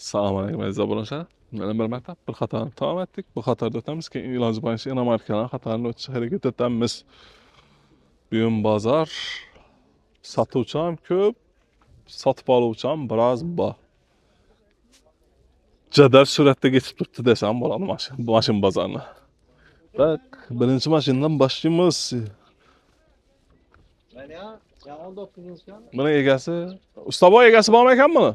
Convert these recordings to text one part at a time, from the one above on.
Assalomu alaykum aziz obunachilar. Mana bir marta bir xatoni davom etdik. Bu xatarda o'tamiz, keyin iloji bo'yicha yana markalar xatorini o'tishga harakat etamiz. Bugun bozor sotuvchi ham ko'p, sotib oluvchi ham biroz bor. Jadal suratda ketib turibdi desam bo'ladi mashina bozorini. Bak, birinchi mashinadan boshlaymiz. Buni egasi, ustaboy egasi bormi ekan buni?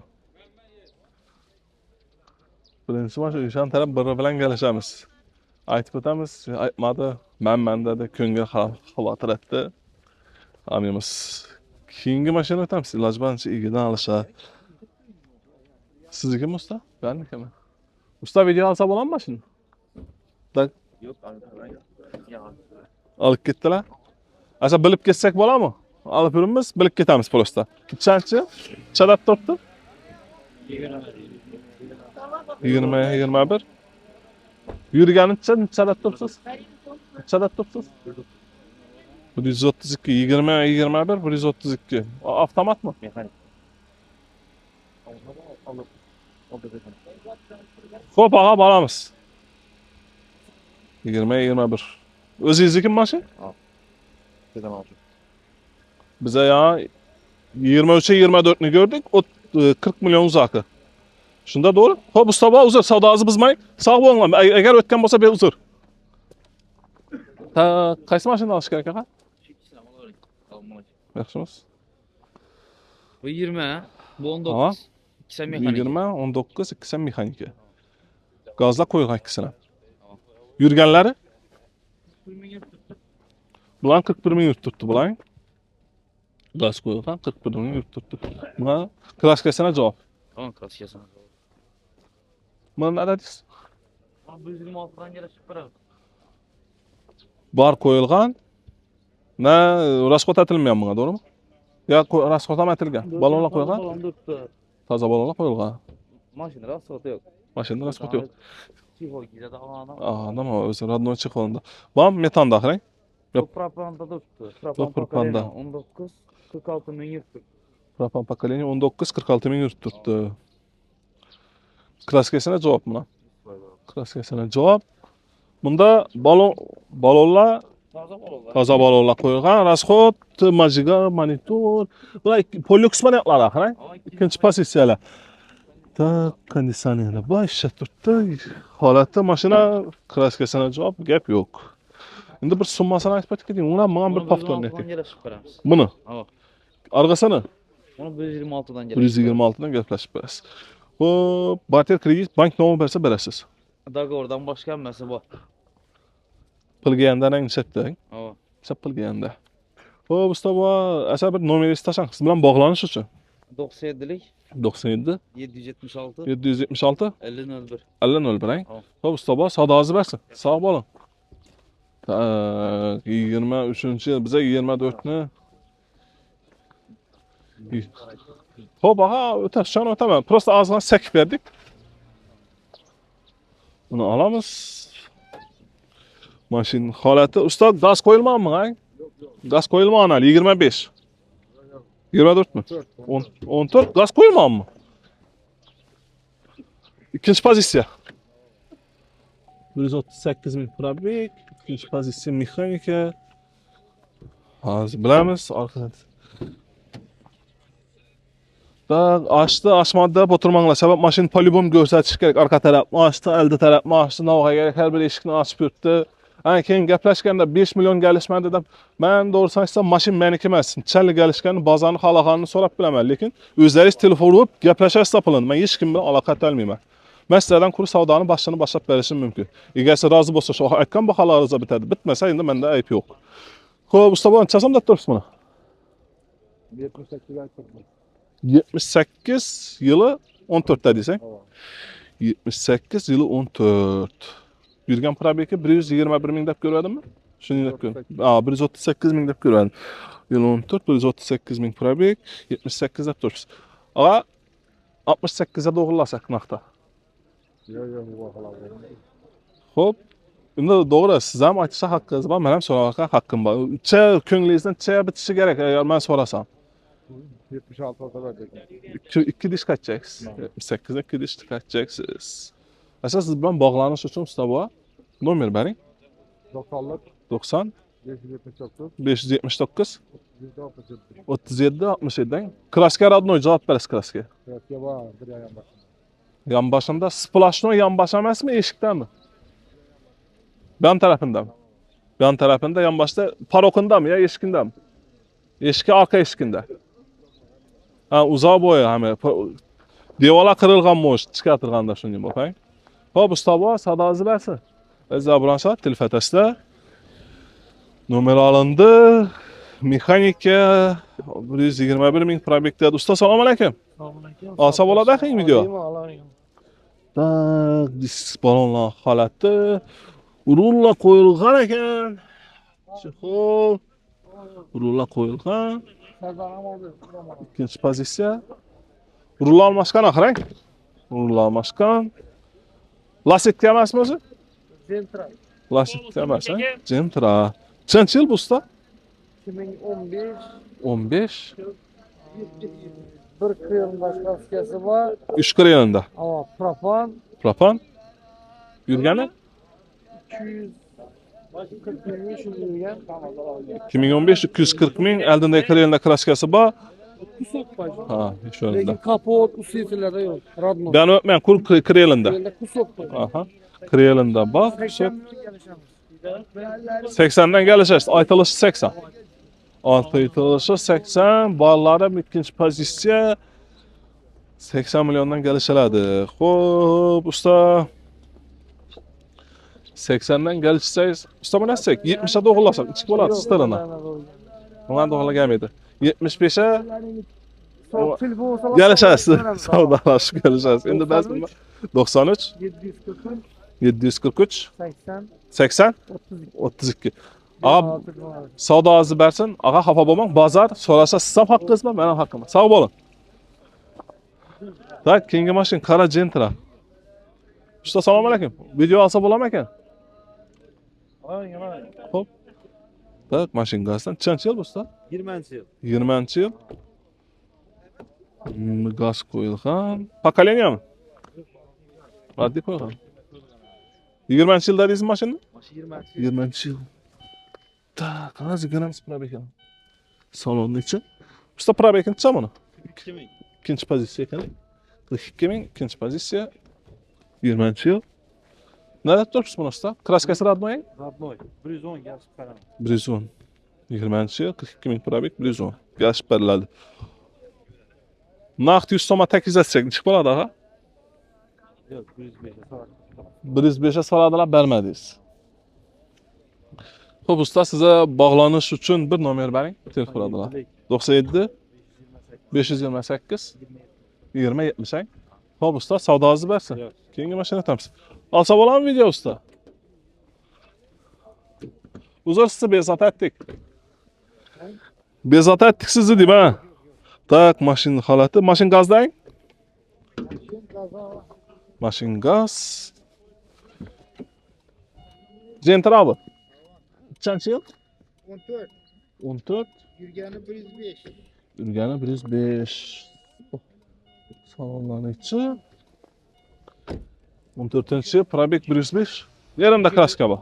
Birinchi mashina o'shan taraf biri bilan galashamiz. Aytib o'tamiz, aytmadi, men dedi, ko'ngil xavotir etdi. Amimiz. Keyingi mashina o'tamiz, iloji bo'lsa egidan olishar. Siznikimi usta? Bennikimi? Usta video olsa bo'ladimi mashina? Yo'q, olib ketdilar. Asa bilib ketsak bo'ladimi? Olib yuramiz, bilib ketamiz polisda. Qancha? Chadab turibdi? 20-21. Yurganicha chadab turibsiz? Chadab turibsiz? 132, 20-21, 132. Avtomatmi? Mexanik. Xo'p, ağa boramiz. 20-21. O'zingiznikimi mashina? Dedim oldu. Bize ya 23-24 ni gördük. O 40 milyon uzakı. Şunda doğru. Hop Mustafa uzar. Savdağızı bızmayın. Sağ olun. Eğer ötken olsa bir uzar. Ta kaysı maşında alış gerek ha? Yaxşımız. Bu 20, bu 19. Tamam. İkisi mekanik. 20, 19, ikisi mekanik. Gazla koyulgan ikisine. Yürgenleri? Bulan 41 bin yurt tuttu bulan. Gaz koyulgan 41 bin yurt tuttu. Buna klasikasına cevap. Tamam, klasikasına. Buna ne dediniz? Bu 126'dan geri süper abi. Bar koyulgan. Ne raskot etilmeyen buna doğru mu? Ya raskota mı etilgen? Balonla koyulgan? Taza balonla koyulgan. Maşın raskotı yok. Maşında raskot yok. Çiğ gizede alan adam. Adam o özür radno çıkığında. Bam metan daxil. Bu propanda da tuttu. Propanda. 19, 46 min yurt tuttu. Propan pokoleniya 19-46 bin yurt tuttu. Klasikasına cevap buna. Klasikasına cevap. Bunda balonlar taza balonlar koyulgan. Raskot, majiga, monitor. Bular Polyux panellar axir. İkinci pozisiyalar. Ta konditsionerlar başa turibdi. Holatda mashina klasikasına cevap gap yo'q. Endi bir summasini aytib ketding. Ular menga bir повторный ayting. Buni. Arqasini Onu 126'dan geri. 126'dan gaplashib berasiz. Xo'p, barter kredit bank nomi bersa berasiz. Dogovordan boshqa hammasi bor. Pulganda nang chatda. Ava. Chap pulganda. Xo'p, Mustafa, asa bir nomeringizni tashlang. Siz bilan bog'lanish uchun. 97'lik 97 776 776 5001. 5001. Xo'p, Mustafa, savdoingizni bersin. Sog' bo'ling. 23-yil biza 24ni. Xo'p, aha, o'tashdan o'taman. Prosta ozg'in sekib berdik. Buni olamiz. Mashina holati, usta gaz qo'yilmaganmi, ha? Gaz qo'yilmagan hali 25. 24 mi? 14 gaz qo'yilmaganmi? İkinci pozisiya. 138 ming probek, ikinci pozisiya mexanika. Hozir bilamiz, orqadan. Da açtı, açmadı da oturmanglar. Sebep maşin polibom görsetiş gerek. Arka tarafını açtı, elde tarafını açtı. Navaga gerek. Her bir eşikini açıp yurttu. Yani keyin gaplashganda 5 milyon gelişmen dedim. Ben doğrusu aytsam maşin meniki emas. Neçəli gelişkeni, bazarını, xalaqanını sorab bilaman. Lekin özləringiz telefon urib gaplashash topilin. Men hech kim bilan aloqa qilmayman. Men sizlardan kuru savdoni boshini boshlab berishim mumkin. Egasi rozi bo'lsa shu aytgan baholaringiz bitadi. Bitmasa endi menda ayb yo'q. Xo'p, Mustafa, nechasam deb turibsiz buni? 78 yılı 14 dediysen. 78 yılı 14. Yurgan probeki 121 ming deb ko'rmadimmi? Shuni deb ko'rdim. 138 ming deb ko'rdim. Yıl 14, 138 ming probek, 78 deb turibsiz. Ağa 68'e doğrulasak naqta. Xo'p. Endi to'g'ri, siz ham aytishga haqqingiz bor, men ham so'rashga haqqim bor. Ko'nglingizdan nechga bitishi kerak agar men so'rasam? 76 olsa verecek. İki diş kaçacaksınız. 78'e iki diş kaçacaksınız. Mesela siz ben bağlanış için usta bu. Nomer verin. 90'lık 90 579 579 167. 37 67'den. Krasker adını cevap veres krasker. Kraske var. Bir yan bak. Yan başında splashno yan baş emas mı eşikten mi? Yan tarafında mı? Yan tarafında yan başta parokunda mı ya eşikinde mi? Eşiki arka eşikinde. Ha uzağa boyu hem devala kırılgan mı çıkartırganda şunu bakayım. Hop usta bu sadazı versin. Ezza branşa telefeteste. Numer alındı. Mexanika 121 bin probekte. Usta selam aleyküm. Alsa bola bakayım video. Tak disk balonla halatı. Urulla koyulgan eken. Çıkol. Urulla koyulgan. İkinci pozisiya. Urulla almaskan akıran. Urulla almaskan. Lastik demez mi özü? Zentra. Lastik demez ha? Centra. Çenç yıl bu usta? 2015 15. bir kıyılmış kraskesi var 3 kır yanında. ama propan Propan. Yürgeni? 240 milyon şu yürüyen 2015 240 min eldinde kır yanında kraskası var. kusok var. Ha, şöyle. Lekin kapot usitilerde yok. Radno. Ben öpmeyen kur kır yanında. Böyle kusok var. Aha. Kır yanında bak. 80 milyon gelişemez. 80'den gelişiriz. Aytalışı 80. Aytalışı 80. Barlara ikinci pozisiya 80 milyondan gelişelerdi. Hop usta. 80'den gelişseniz. Usta bu nasıl? 70'e doğrulasak. Çık bolat stalına. Ona doğrula gelmedi. 75'e Soğuk telefon olsa gelişeriz. Sağdalaşıp gelişeriz. Şimdi ben 93, 740 743, 80 80, 32. 32. Ağa savda azı versin. Ağa hafa bolmang. Bazar sorasa sizam hakkınız mı? Benim hakkım. Sağ olun. Tak, kenge maşin kara Gentra. Usta selam aleyküm. Video alsa bolam eken. Hop. Tak, maşin gazdan. Çanç yıl bu usta? 20 yıl. 20 yıl. Gaz koyulgan. Pokoleniya mı? Adli koyulgan. 20 yılda bizim maşın? Başı 20 yıl. 20 yıl. Tak, azı gönemiz probeken. Salonun için. Usta probeken çam onu. 2000. İkinci pozisiya ekan. 42 min, ikinci pozisiya. 20 yıl. Nerede turibsiz bunu usta? Kraskasi radnoy? Radnoy. 110 gelsin falan. 110. 20 yıl, 42 min probek, 110. Gəlişib beriladi. Naqd 100 soma təkiz etsək, çıxıb oladı ağa? Yok 105'e sonra. 105'e soradılar, vermədiniz. Xo'p usta, sizə bağlanış üçün bir nomer verin. Telefon adılar. 97 528 20 70. Xo'p usta, savdanızı versin. Yok. Keyingi maşina tamsiz. Alsa bolamı video usta? Uzar sizi bezat ettik. Bezat ettik sizi deyim ha. Tak, maşın halatı. Maşın gazdayın? Maşın gaz. Gentra abi. Kaç yıl? 14. 14. Yürgeni 105. Ürgeni 105. Salonların içi. 14. yıl. Probek 105. Yerimde kraska var.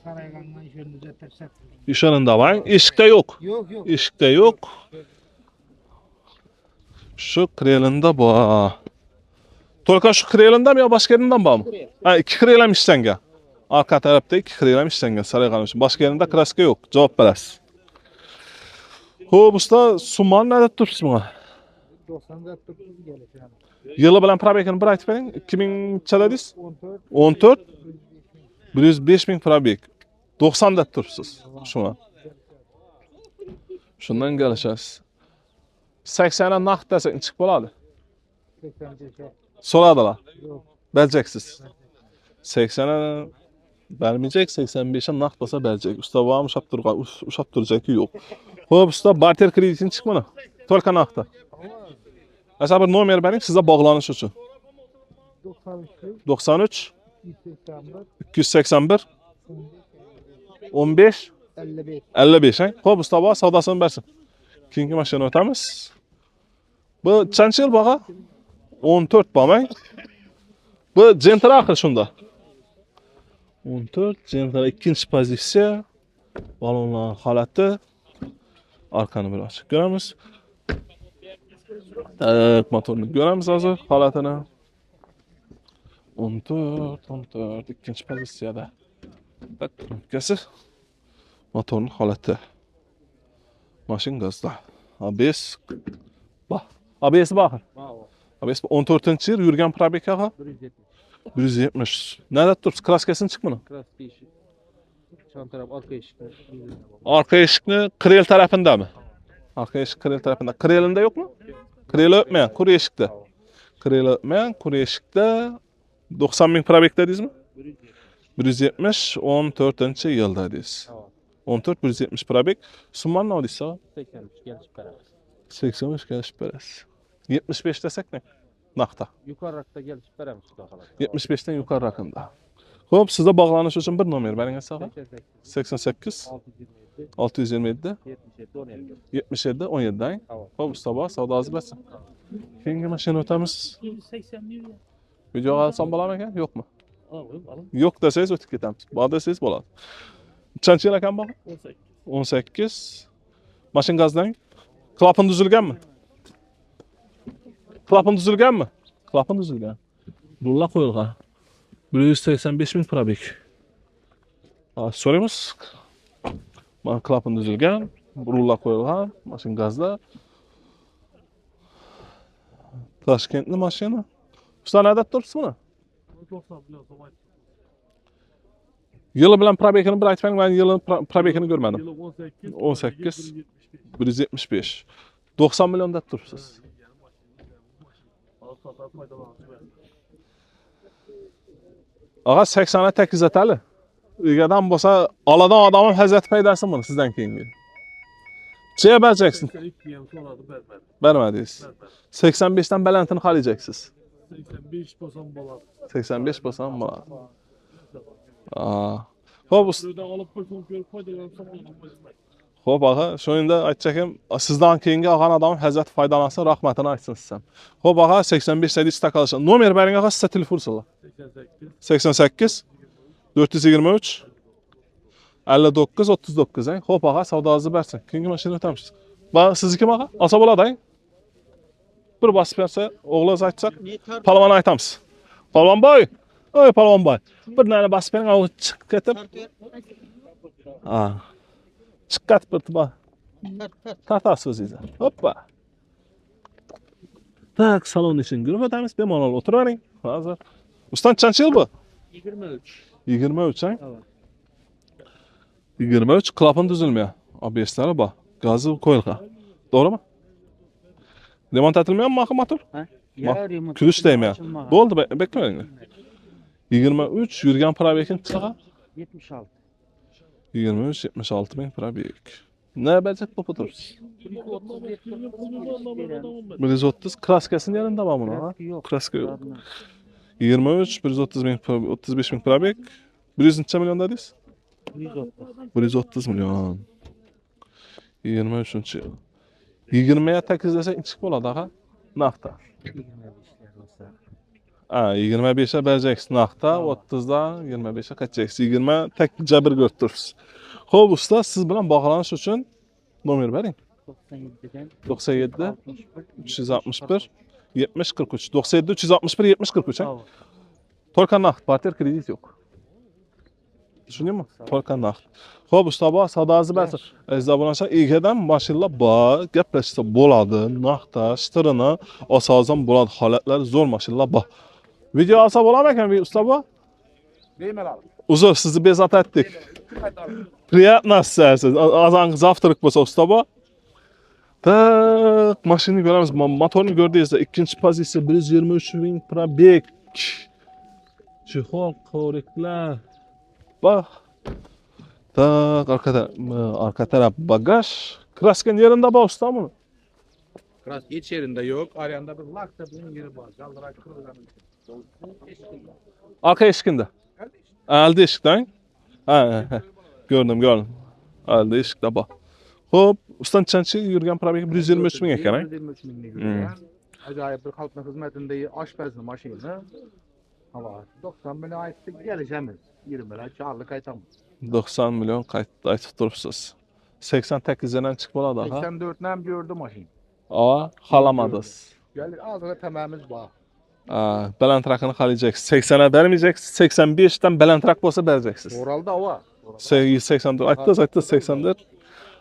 Saraygandan şöyle düzeltirsen. İşanında var. Eşikte yok. Yok yok. Eşikte yok. Şu krelinde bu. Tolka şu krelinde mi ya başka yerinden bağ mı? Ha, iki krelem işlenge. Arka tarafta iki krelem işlenge. Saraygan için. Başka yerinde kraska yok. Cevap verəs. Hop usta, suman nerede tursun buna? 94 9 gelir yani. Yılı bilen probekini bir aytıp verin. 2000 çadadis? 14. 14. 105 bin probek. 90 da turpsuz. Şuna. Şundan gelişeriz. 80'e naqd desek çıkıp oladı. 85. Soradılar. Yok. Beleceksiz. 80'e vermeyecek, 85'e naqd basa belecek. Usta var mı uşap duracak ki yok. Hop usta, barter kreditin çıkmadı. Tolka naqda. Mesela bir nomer verin size bağlanış için. 93. 93 181. 281 15 55. 55. He? Hop usta var savdasını versin. Keyingi mashina o'tamiz. Bu qancha yil baqa? 14 bamang. Bu Gentra axir shunda. 14 Gentra ikkinchi pozitsiya. Balonlar holati. Arkani bir ochib ko'ramiz. Motorni ko'ramiz hozir holatini. 14 ikkinchi pozitsiyada. Tak, trubkasi. Motorning holati. Mashin gazda. ABS. Bak. ABS bakır. ABS 14-yil yurgan probek ağa. 170. Nerede turibsiz? Kraskasini chiqmini? Kraska eshik. Çan taraf arka eshikni. Arka eshikni krel tarafindami? Arka eshik krel tarafında. Krelinde yok mu? Kreli öpmeyen, kuru eshikda. Kreli öpmeyen, kuru eshikda 90 bin probek dedingizmi? 170, 14-yilda deysiz. 14 170 probek. Summan ne odiysa? 83 gelişip beramiz. 83 gelişip berasiz. 75 desek ne? Naqta. Yukarırakta gelişip beramiz Xudo xolasa. 75'ten yukarı rakımda. Hop, sizde bağlanış için bir nomer beringiz sağa. 88 627 77 17. Hop, sabah savdo hozir bo'lsin. Keyingi mashina o'tamiz. 81. Video alsam bo'larmi ekan? Yo'qmi? Yo'q desangiz o'tib ketamiz. Bor desangiz bo'ladi. Qancha yil ekan bu? 18. Mashin gazlang. Klapan tuzilganmi? Klapan tuzilganmi? Klapan tuzilgan. Rulla qo'yilgan. 185 bin probek. So'raymiz. Mana klapan tuzilgan, rulla qo'yilgan, mashin gazda. Toshkentning mashina. Usta nada turibsiz buni? Yılı bilan probekini bir aytmang, men yılı probekini görmedim. 18 175. 90 milyon da turibsiz. Ağa 80'e 8 eteli. Egadan bo'lsa, aladan adamın həzrət paydasin bunu sizden keyingi. Çeye vereceksin? Vermediniz. 85'ten belentini xalayacaksınız. 85 basan balar. 85 basan balar. Hop, Alıp koysun görüp faydalansam olmaz. hop ağa, şöyle aytacağım, sizden keyingi ağan adamın həzrət faydalansın, rahmetini açsın sizden. Hop ağa, 85 sedi istak alışın. Nomer verin ağa, size telefon sıla. 88 423 59 39. Hop ağa, savdazı versin. Keyingi maşını ötəmişsiniz. Bax, siz kim ağa? Asa boladayın. Bir basıp versə, oğlaz aytacaq. Palvan aytamız. Palvan boy. Oy palvan boy. Bir tane basıp verin, oğlu çık getib. Çık getib bir tıba. Tartarsınız izi. Hoppa. Tak, salon için görüp ötəmiz. Bemalol oturarın. Hazır. Ustan çanç yıl bu? 23. 23 ha? 23 klapan düzülmüyor. ABS'lere bak. Gazı koyulka. Doğru mu? Remont edilmiyor mu motor? Külüş değmiyor. Bu oldu beklemeyin. 23 yürgen probekin çıka. 76. 23 76 bin probek. Ne becek bu otururuz? 130 kraskasının yanında var bunun ha? Kraska yok. 23 130 bin 35 bin probek. 100 neçə milyon dediniz? 130 milyon. 23. 20'ye 8 desek içik boladı ağa. Naqta. 25'e vereceksin naqta. 30'da 25'e kaçacaksın. 20 tek cəbir götürürsünüz. Xo'p usta, siz bilan bağlanış üçün nomer verin. 97 361 70 43. 97 361 70 43 ha? Torkan naqd, barter kredit yok. Düşünüyor musun? Torkan naqd. Xo'p usta, bu savdazı versin. Ezabonlaşa İG'den maşinlar ba, gepleşse boladı, naqta, ştırını, asazan boladı, haletler zor maşinlar ba. Video alsa bolamayken bir usta bu? Uzun, sizi bezat ettik. Приятно sizsiniz. Azan zavtırık bu usta bu. Tak, maşını göremiz. Motorunu gördüğünüzde ikinci pozisyon 123 bin probek. Çihol, korikler. Bak. Tak, arka taraf bagaj. Krasken yerinde bu usta mı? Kras hiç yerinde yok. Arayanda bir lakta bunun yeri var. Kaldırak kırılan. Arka eşkinde. Elde eşikten. Gördüm. Elde eşikte bak. Hop, Ustan çançı yürgen probegi 123 bin ekan. 123 minglik yurgan. Ajoyib bir xalqning xizmatidagi oshpazli mashina. Hava 90 million aytdik, kelishamiz. 20 million chorlik aytaman. 90 milyon aytib turibsiz. 88 dan chiqib bo'ladi ha. 84 nam gördü mashina. Aa, xalamadınız. Gel ağzına tamamımız bak. Balandrakını xalayacaksınız. 80'e vermeyeceksiniz. 85'ten balandrak olsa vereceksiniz. Oralda o var. 84 aytdınız 84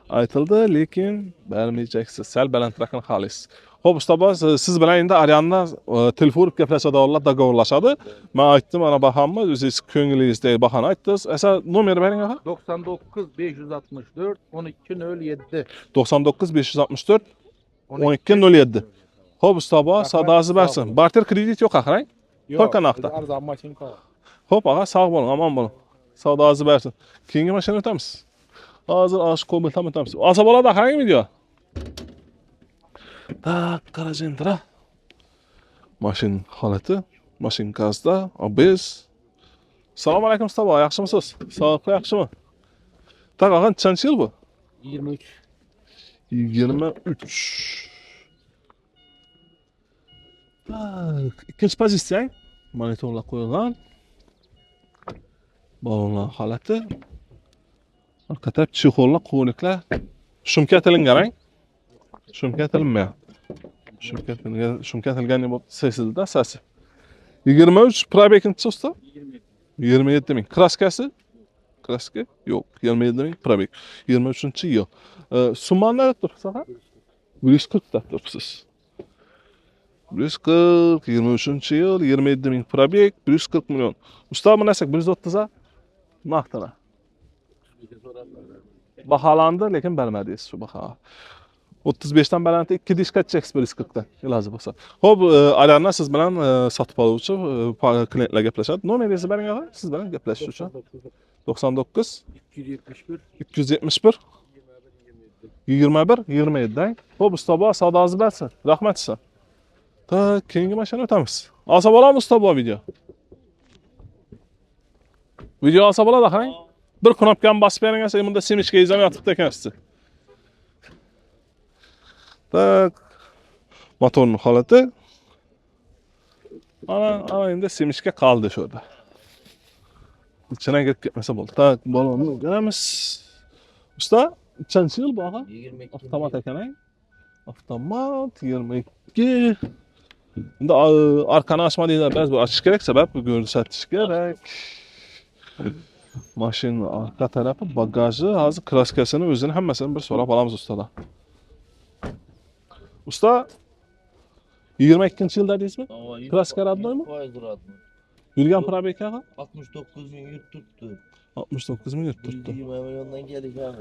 aytıldı lekin vermeyeceksiniz. Sal balandrakını xalaysiz. Xo'p, ustoboz, siz bilan endi Arianna telefon urib gaplashadiganlar dogovorlashadi. Men aytdim, ana bahamni o'zingiz ko'nglingizdagi bahani aytdingiz. Esa nomer bering aka. 99 564 1207. 99 564 1207. Xo'p, ustoboz, savdosi bersin. Barter kredit yo'q axirang. Только naqd. Arzon mashinka. Xo'p, aga, sog' bo'ling, omon bo'ling. Savdosi bersin. Keyingi mashina o'tamiz. Hozir osh qo'miltam o'tamiz. Olsa bo'ladi axirgi video. Tak, qarajendra. Mashin holati, mashin gazda, ABS. Assalomu alaykum ustoboz, yaxshimisiz? Sog'liqli yaxshimi? Tak, aga, qancha yil bu? 23. 23. Tak, ikkinchi pozitsiyang monitorlar qo'yilgan. Balonlar holati. Orqa taraf chexollar, qo'niklar. Shumka tilingan. Shumka tilinmayapti. Shumka tilgani bo'lib sezildi asasi. 23 probeg'inchi usta? 27 ming. Kraskasi? Kraska? Yo'q, 27 ming probeg. 23-yil. Summani nima turibsiz ha? 140 deb turibsiz. 140, 23-yil, 27 ming probeg, 140 million. Usta bu narsa 130 a? Maqtana. Baholandi, lekin bermadingiz shu baho. 35dan balandda 2 dish qachchaks 140 dan iloji bo'lsa. Xo'p, Arianna siz bilan sotib oluvchi klientlar gaplashadi. Nomeringizni bering aka, siz bilan gaplashish uchun. 99 271 21 27 dan. Xo'p, ustoboz, savdosi bersin. Rahmat sizga. Tak, keyingi mashina o'tamiz. Olsa bo'ladimi ustoboz video? Video olsa bo'ladi qarang. Bir knopkani bosib bering, bunda semichka izam yotibdi ekan sizga. Tak, motorning holati. Ana endi semichka qoldi shu yerda. İçine girib ketmasa bo'ldi. Tak, balonni o'rganamiz. Usta, qancha yil bu aka? 22. Avtomat ekan, avtomat 22. Endi arkani ochmadinglar, ba'zi bir ochish kerak, sabab ko'rsatish kerak. Mashina orqa tarafi, bagaji, hozir kraskasini o'zini hammasini bir so'rab olamiz ustadan. Usta 22-yilda deysizmi? Kraska radnoymi? Yurgan probeg aka? 69 ming yurt turibdi. 69 ming yurt turibdi. 20 milliondan kelgan.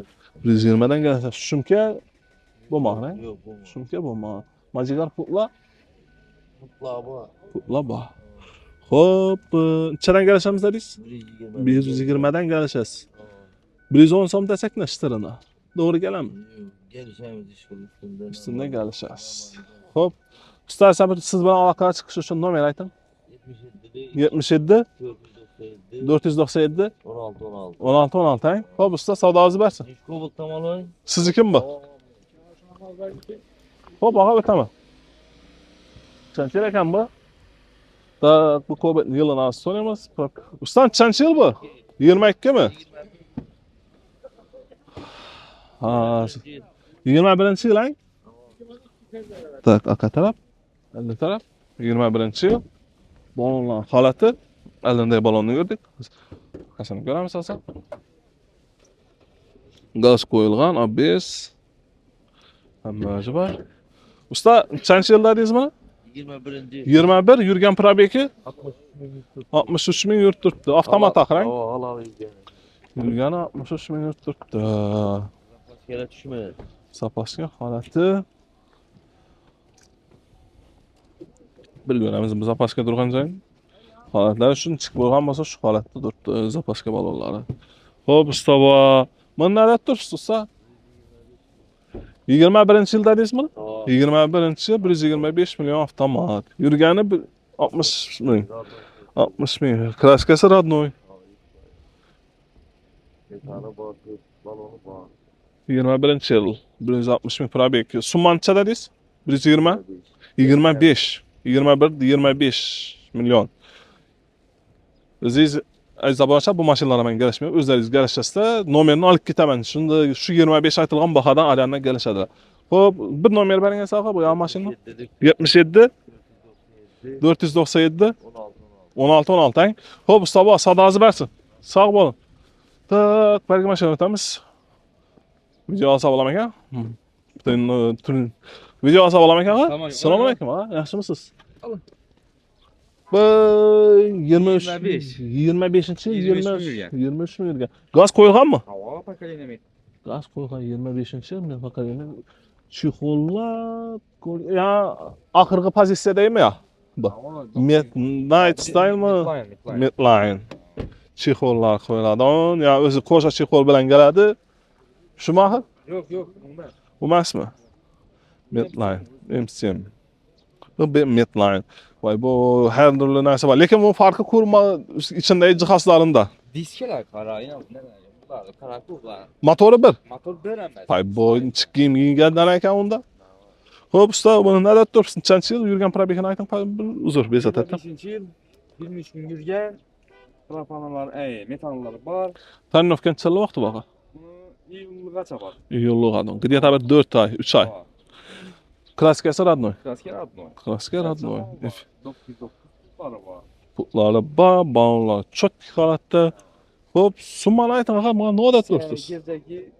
120 dan kelsa, shumka bo'lmag'an, Yo'q, bo'lmadi. shumka bo'lmag'an. Majigar putlar Mutlaqo bor. Xo'p, nechadan kelishamiz dedingiz? 120. 120 dan kelishasiz. 110 so'm desak nashtirini. To'g'ri kelami? Kelishamiz Ustundan kelishasiz. Xo'p, usta siz bilan aloqaga chiqish uchun nomer ayting. 77 497 16 16. Xo'p, usta savdosi bersin. Kobalt tomonlar. Sizniki mi bu? Xo'p, aka o'taman. Qancha ekan bu? Da bu Cobalt yilini az so'raymiz. Usta qancha yil bu? 22 mi? Ha, 21-yil ang? Tak, aka taraf, elde taraf, 21-yil. Balonlar holati, eldagi balonni ko'rdik. Qasini ko'ramiz aslida. Gaz qo'yilgan, ABS. Hammaji bor. Usta, qancha yilda deysizmi? 21. 21 yurgan probegi 63 ming yurt turibdi. Avtomat axirang. Yurgani 63 ming yurt turibdi. Kela tushma. Zapasga holati. Bir ko'ramiz biz zapasga turgan joyni. Holatlari shuni chiqib bo'lgan bo'lsa shu holatda turibdi zapasga balonlari. Xo'p, ustoboz, mana nima turibsiz usta? 21-yilda deysizmi? 21-yil 125 million avtomat. Yurgani 60 ming. 60 ming. Kraskasi radnoy. 21 yıl. 160 bin probek. Summa necha dedingiz? 120? 25. 21, 25 milyon. Siz Azərbaycan bu maşınlara mən gəlişməyəm. Özləriniz gəlişəsdə nomerini alıp gitəmən. Şimdi şu 25 aytılğan baxadan arayandan gəlişədilər. Hop, bir nomer verin hesaba bu ya maşının. 77 497 16 16 hein. Hop, sabah sadazı versin. Sağ olun. Tak, belki maşını ötemiz. Video alsa olamak ya. Bütün video alsa olamak ya. Selamun aleyküm ha. Yaxşımısınız? Alın. Bu 23 25. 25. 23 23 23 milyon. Gaz koyulgan mı? Hava paketine Gaz koyulgan 25. yıl bakalım. Çikollar ya ahırgı pozisyadayım ya. Bu. Midnight style mı? Midline. Çikollar koyuladın. Ya özü koşa çikol bilen geledi. Şu mahı? Yok yok. Bu mas mı? Midline. MCM. Bu bir midline. Vay bu her türlü narsa var. Lekin bu farkı kurma içindeki cihazlarında. Diskeler kara yine ne bunlar kara kurlar. Motoru bir. Motor veremez. Vay bu çıkayım gelden ekan onda. Hop usta bunu ne de dursun. Çançı yıl yürgen probekini aytın bir uzur bezat ettim. 5. yıl 23 gün yürgen. Trapanalar, metanlar var. Tanınovken çalı vakti baxa. Bunu iyulluğa çapar. Yolluq adam. Gidiyor tabi 4 ay, 3 ay. Klasikası radnoy. Klasker adno. Klasikası radnoy. 909 var var. Putları bağlar çok halatda. Hop summanı aytın ağa bana ne odat dursunuz? Gezdeki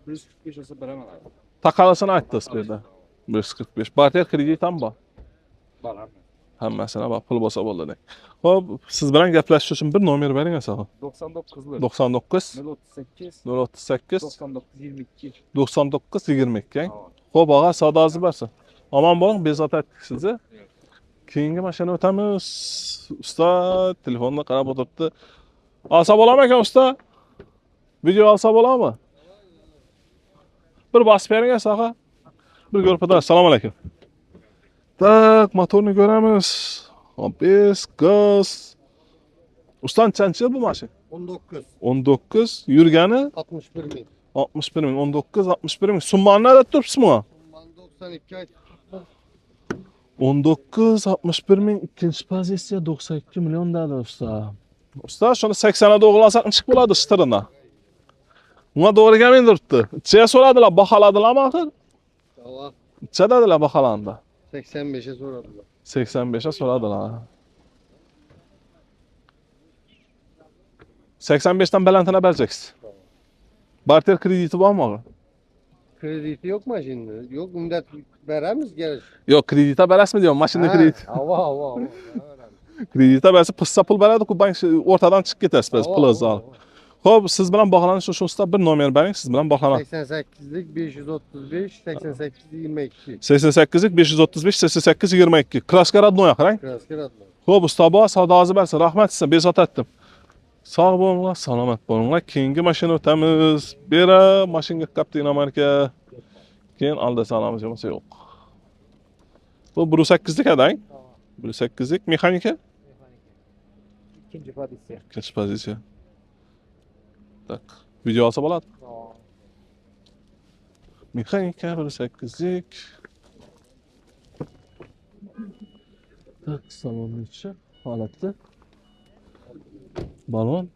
145 olsa veremez. Takalasını ayttınız bir de. 145. Barter kredit tam ba. Var abi. Hammasına bak pul bosa boldu. Hop siz bilen gaplashish uchun bir nomer bering asaga. 99'lı. 99 038 038 99 22. 99 22. Hop ağa sadazı versin. Aman bolang bezat etdik sizi. Keyingi mashina o'tamiz. Usta telefonda qarab o'tiribdi. Alsa bo'ladimi ekan usta? Video alsa bo'ladimi? Bir basib bering asaga. Bir ko'rpada. Assalomu alaykum. Tak, motorni ko'ramiz. Biz gaz. Usta nechanchi yil bu mashina? 19, 19 yurgani 61 bin. 61 ming, 19 61 ming. Summani nerede turibsiz buna? Ben 92 ay 19 61 ming, ikkinchi pozitsiya 92 milyon dedi usta. Usta shuni 80 o'g'irlasak nechik bo'ladi stirini? Unga to'g'ri kelmay turibdi. Necha so'radilar, baholadilarmi axir? hava Necha dedilar baholanda? 85'e soradılar. 85'e so'radilar. 85'ten belentine vereceksiniz. Barter krediti var mı? Krediti yok mu şimdi? Yok millet veremiz geliş. Yok kredite beres mi diyorum? Maşında kredit. Hava. Kredite berse pıssa pul beradi ku bank ortadan çıkıp ketasiz biz pul zal. Hop siz bilan bog'lanish uchun usta bir nomer bering, siz bilan bog'lanamiz. 88'lik 535 88 22. 88'lik 535 88 22. Kraska radnoy aqrang. Krasker adlı. Hop usta bu savdosi bersin. Rahmat size bezat etdim. Sağ bo'linglar, salomat bo'linglar. Keyingi mashina o'tamiz. Bera mashinaga qapti marka. Keyin alda salamiz bo'lmasa yo'q. Bu 1.8'lik adang. 1.8'lik mexanika. İkinci pozisyon. İkinci pozitsiya. Tak. Video olsa bo'ladi. Mexanika 1.8'lik. Tak, salonun içi holatda. Balon.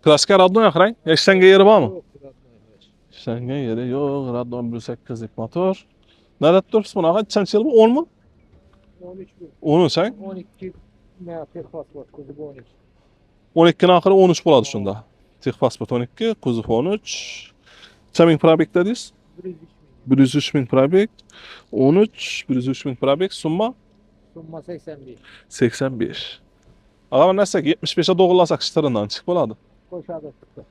Klasikar radno aqrang. Eshitanga yeri bormi? Eshitanga yeri yo'q. Radno 1.8'lik motor. Nerede turibsiz bunaqa? Nechanchi yil bu? 10 mi? 13 bin. 13 sang? 12 ne yapıyor pasport kuzu bu 13. 12'nin axiri 13 bo'ladi shunda. Texpasport 12, kuzov 13. Necha ming probek dedingiz? 103 ming probek. 13, 103 ming probek. Summa Summa 81. 85. Ağa ben nesek 75'e doğrulasak çıtırından çık bo'ladi. Koşadı çıktı.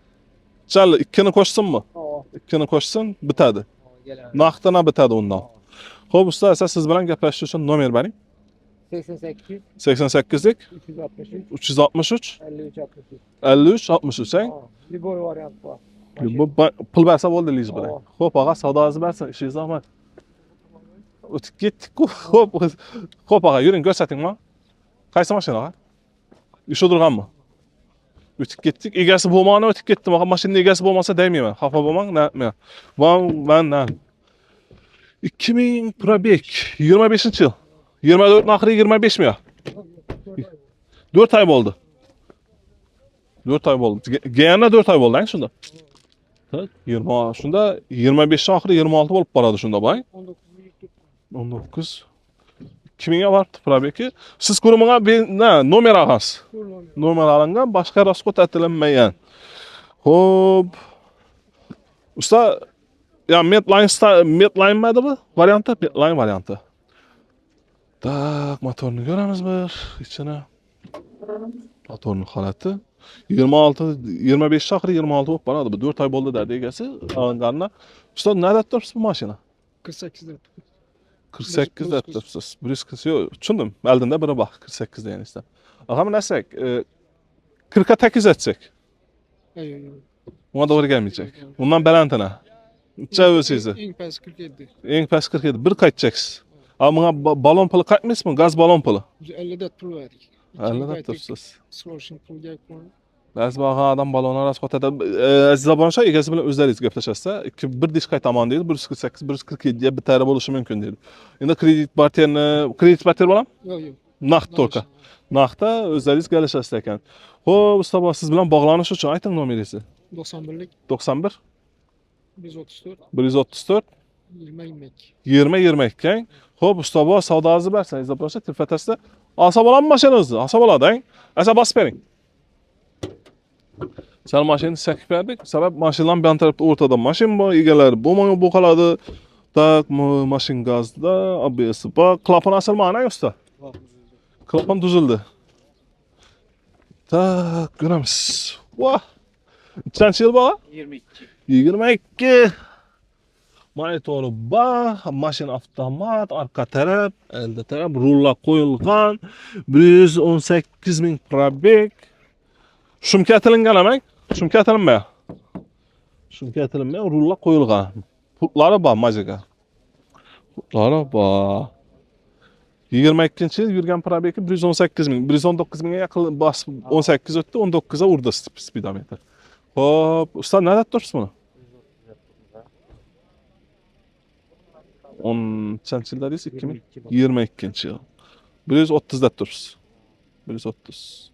Çal ikkini qo'shsin mi? Oo. Ikkini qo'shsin bitadi. Gelen. Naqdına bitadi undan. Xo'p usta, siz bilan gaplashish uchun nomer bering. 88 88'lik 363 363 53 63. 53 63 sang. Bir boy varyant var. Bu pul bersa bo'ldi liz bilan. Aa. Xo'p, ağa savdosi bersin, ishingiz rahmat. O'tib ketdik ku. Xo'p, ağa yuring ko'rsating ma. Qaysi mashina ağa? Ish o'tirganmi? Ötüp gittik. Egesi bolmağına ötüp gittim. Ama maşının egesi bolmasa değmeyemem. Hafa bolmağın ne yapmayam. Ben ne? 2000 probek. 25. yıl. 24 ahırı 25 mi ya? 4 ay oldu. 4 ay oldu. Geyana 4 ay oldu lan şunda. 20 şunda 25 ahırı 26 olup baradı şunda bay. 19. 2000'e vardı probeki. Siz kurumuna bir ne nomer alğans. Nomer alıngan başka raskot etilenmeyen. Hop. Usta ya Medline mıydı bu? Variantı? Medline variantı. Tak motorunu göremiz bir içine. Motorun halatı. 25 şahri 26 olup bana bu 4 ay oldu derdi egesi alınganına. Usta nerede tutmuş bu maşina? 48'de. 48 de tutmuş. Brüs kısıyor. Çündüm. Eldinde biri bak 48 deyin işte. Ağam nesek 40'a 8 etsek. Ona doğru gelmeyecek. Bundan belentine. Çevir sizi. En pes 47. En pes 47. Bir kaçacaksın. Ama balon pulu kaçmış mı? Gaz balon pulu. 50'de pul verdik. 50 de tutmuş. Soruşun pul gel koy. Bəzi bağa adam balona rast qotada əziz abonşa egəsi bilan özləriz gəpləşəsə, bir diş qaytaman deyil, 148, 147-yə bir tərəf oluşu mümkün deyil. İndi kredit bater balam? Yok yok. Naqd torka. Naqdda özləriz gəlişəsə ekan. Xo'p, usta siz bilan bog'lanish uchun ayting nomeringizni. 91'lik 91 134 134 22. 20 Xo'p, usta savdoingizni bersangiz, abonşa telefatasida olsa bo'ladimi mashinangizni? Olsa bo'ladi-a? Asa bosib bering. Sen maşını çekip verdik. Sebep maşından bir tarafta ortada maşın var. İgeler bu kaladı. Tak maşın gazda. ABS'i bak. Klapan asılma ne usta? Klapan düzüldü. Tak göremiz. Vah. Kaç yıl bak? 22. 22. Monitoru bak. Maşın avtomat. Arka taraf. Elde taraf. Rulla koyulgan. 118.000 probek. Şumka etilingan emek. Şumka etilinmaya. Şumka etilinmaya. Rulla koyulgan. Pultları var majiga. Pultları var. 22 yıl yürgen probeki 118.000. 119.000'e yakın bas 18 öttü. 19'a vurdu speedometer. Hop. Usta nerede dursun bunu? 10 yılda değilse 2022 yıl. 130'da dursun. 130.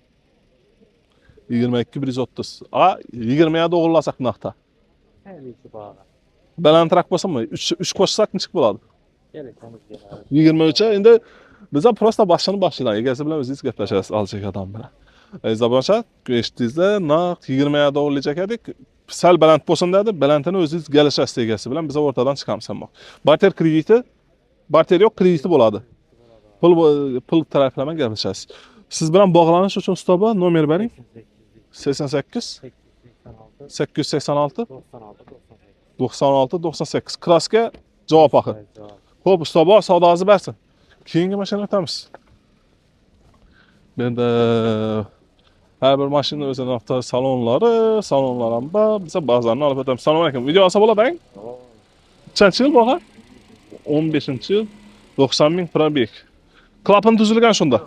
22 130. A 20'ye doğrulasak naqta. Balantırak bolsa mı? 3 koşsak neçik boladı? 23'e indi bize prosta başlayılan. Egesi bilen özünüz gəpləşəsiz alacaq adam bilen. Zabanşa geçdinizdə naq 20'ye doğrulayacak edik. Sel balant bolsun dedi. Balantını özünüz gəlişəsiz egesi bilen bize ortadan çıkamsan bak. Barter krediti. Barter yok krediti boladı. Pul taraflama gəlişəsiz. Siz bilen bağlanış üçün usta nomer verin. 88 886 96 98 Kraska cavab axı. Xo'p, usta savdoingizni bersin. Keyingi mashina o'tamiz. Bunda har bir mashina o'zining avto salonlar ham bor. Biza ba'zlarini olib o'tamiz. Assalomu alaykum. Video olsa bo'ladimi? Qancha yil bo'lgan? 15-yil. 90.000 probek. Klapan tuzilgan shunda.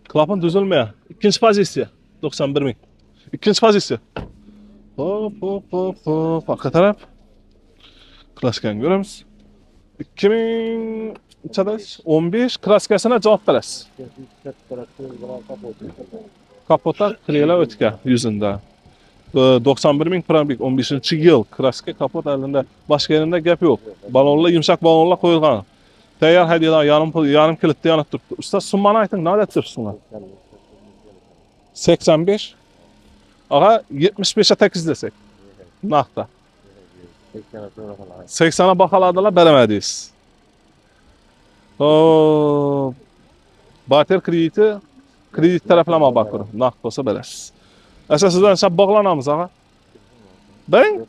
Klapan tuzilmagan. Ikkinchi pozitsiya. 91.000. İkinci pozitsiya. Hop. Arka taraf. Klaskan göremiz. 2015 klaskasına cevap veririz. Kapota kriyela ötke yüzünde. 91.000 probek 15. yıl. Klaska kapot elinde. Başka yerinde gap yok. Balonla yumuşak balonla koyulgan. Teyar hediyeler yarım kilitli yanıp durdu. Usta sunmanı aytın. Ne edettirsinler? 85. Ağa 75'e 8 desek. Naqda. 80'a bakaladılar veremediyiz. Barter kredit taraflama bakır. Naqd olsa verəsiz. Əsasından sən bağlanamız ağa. Ben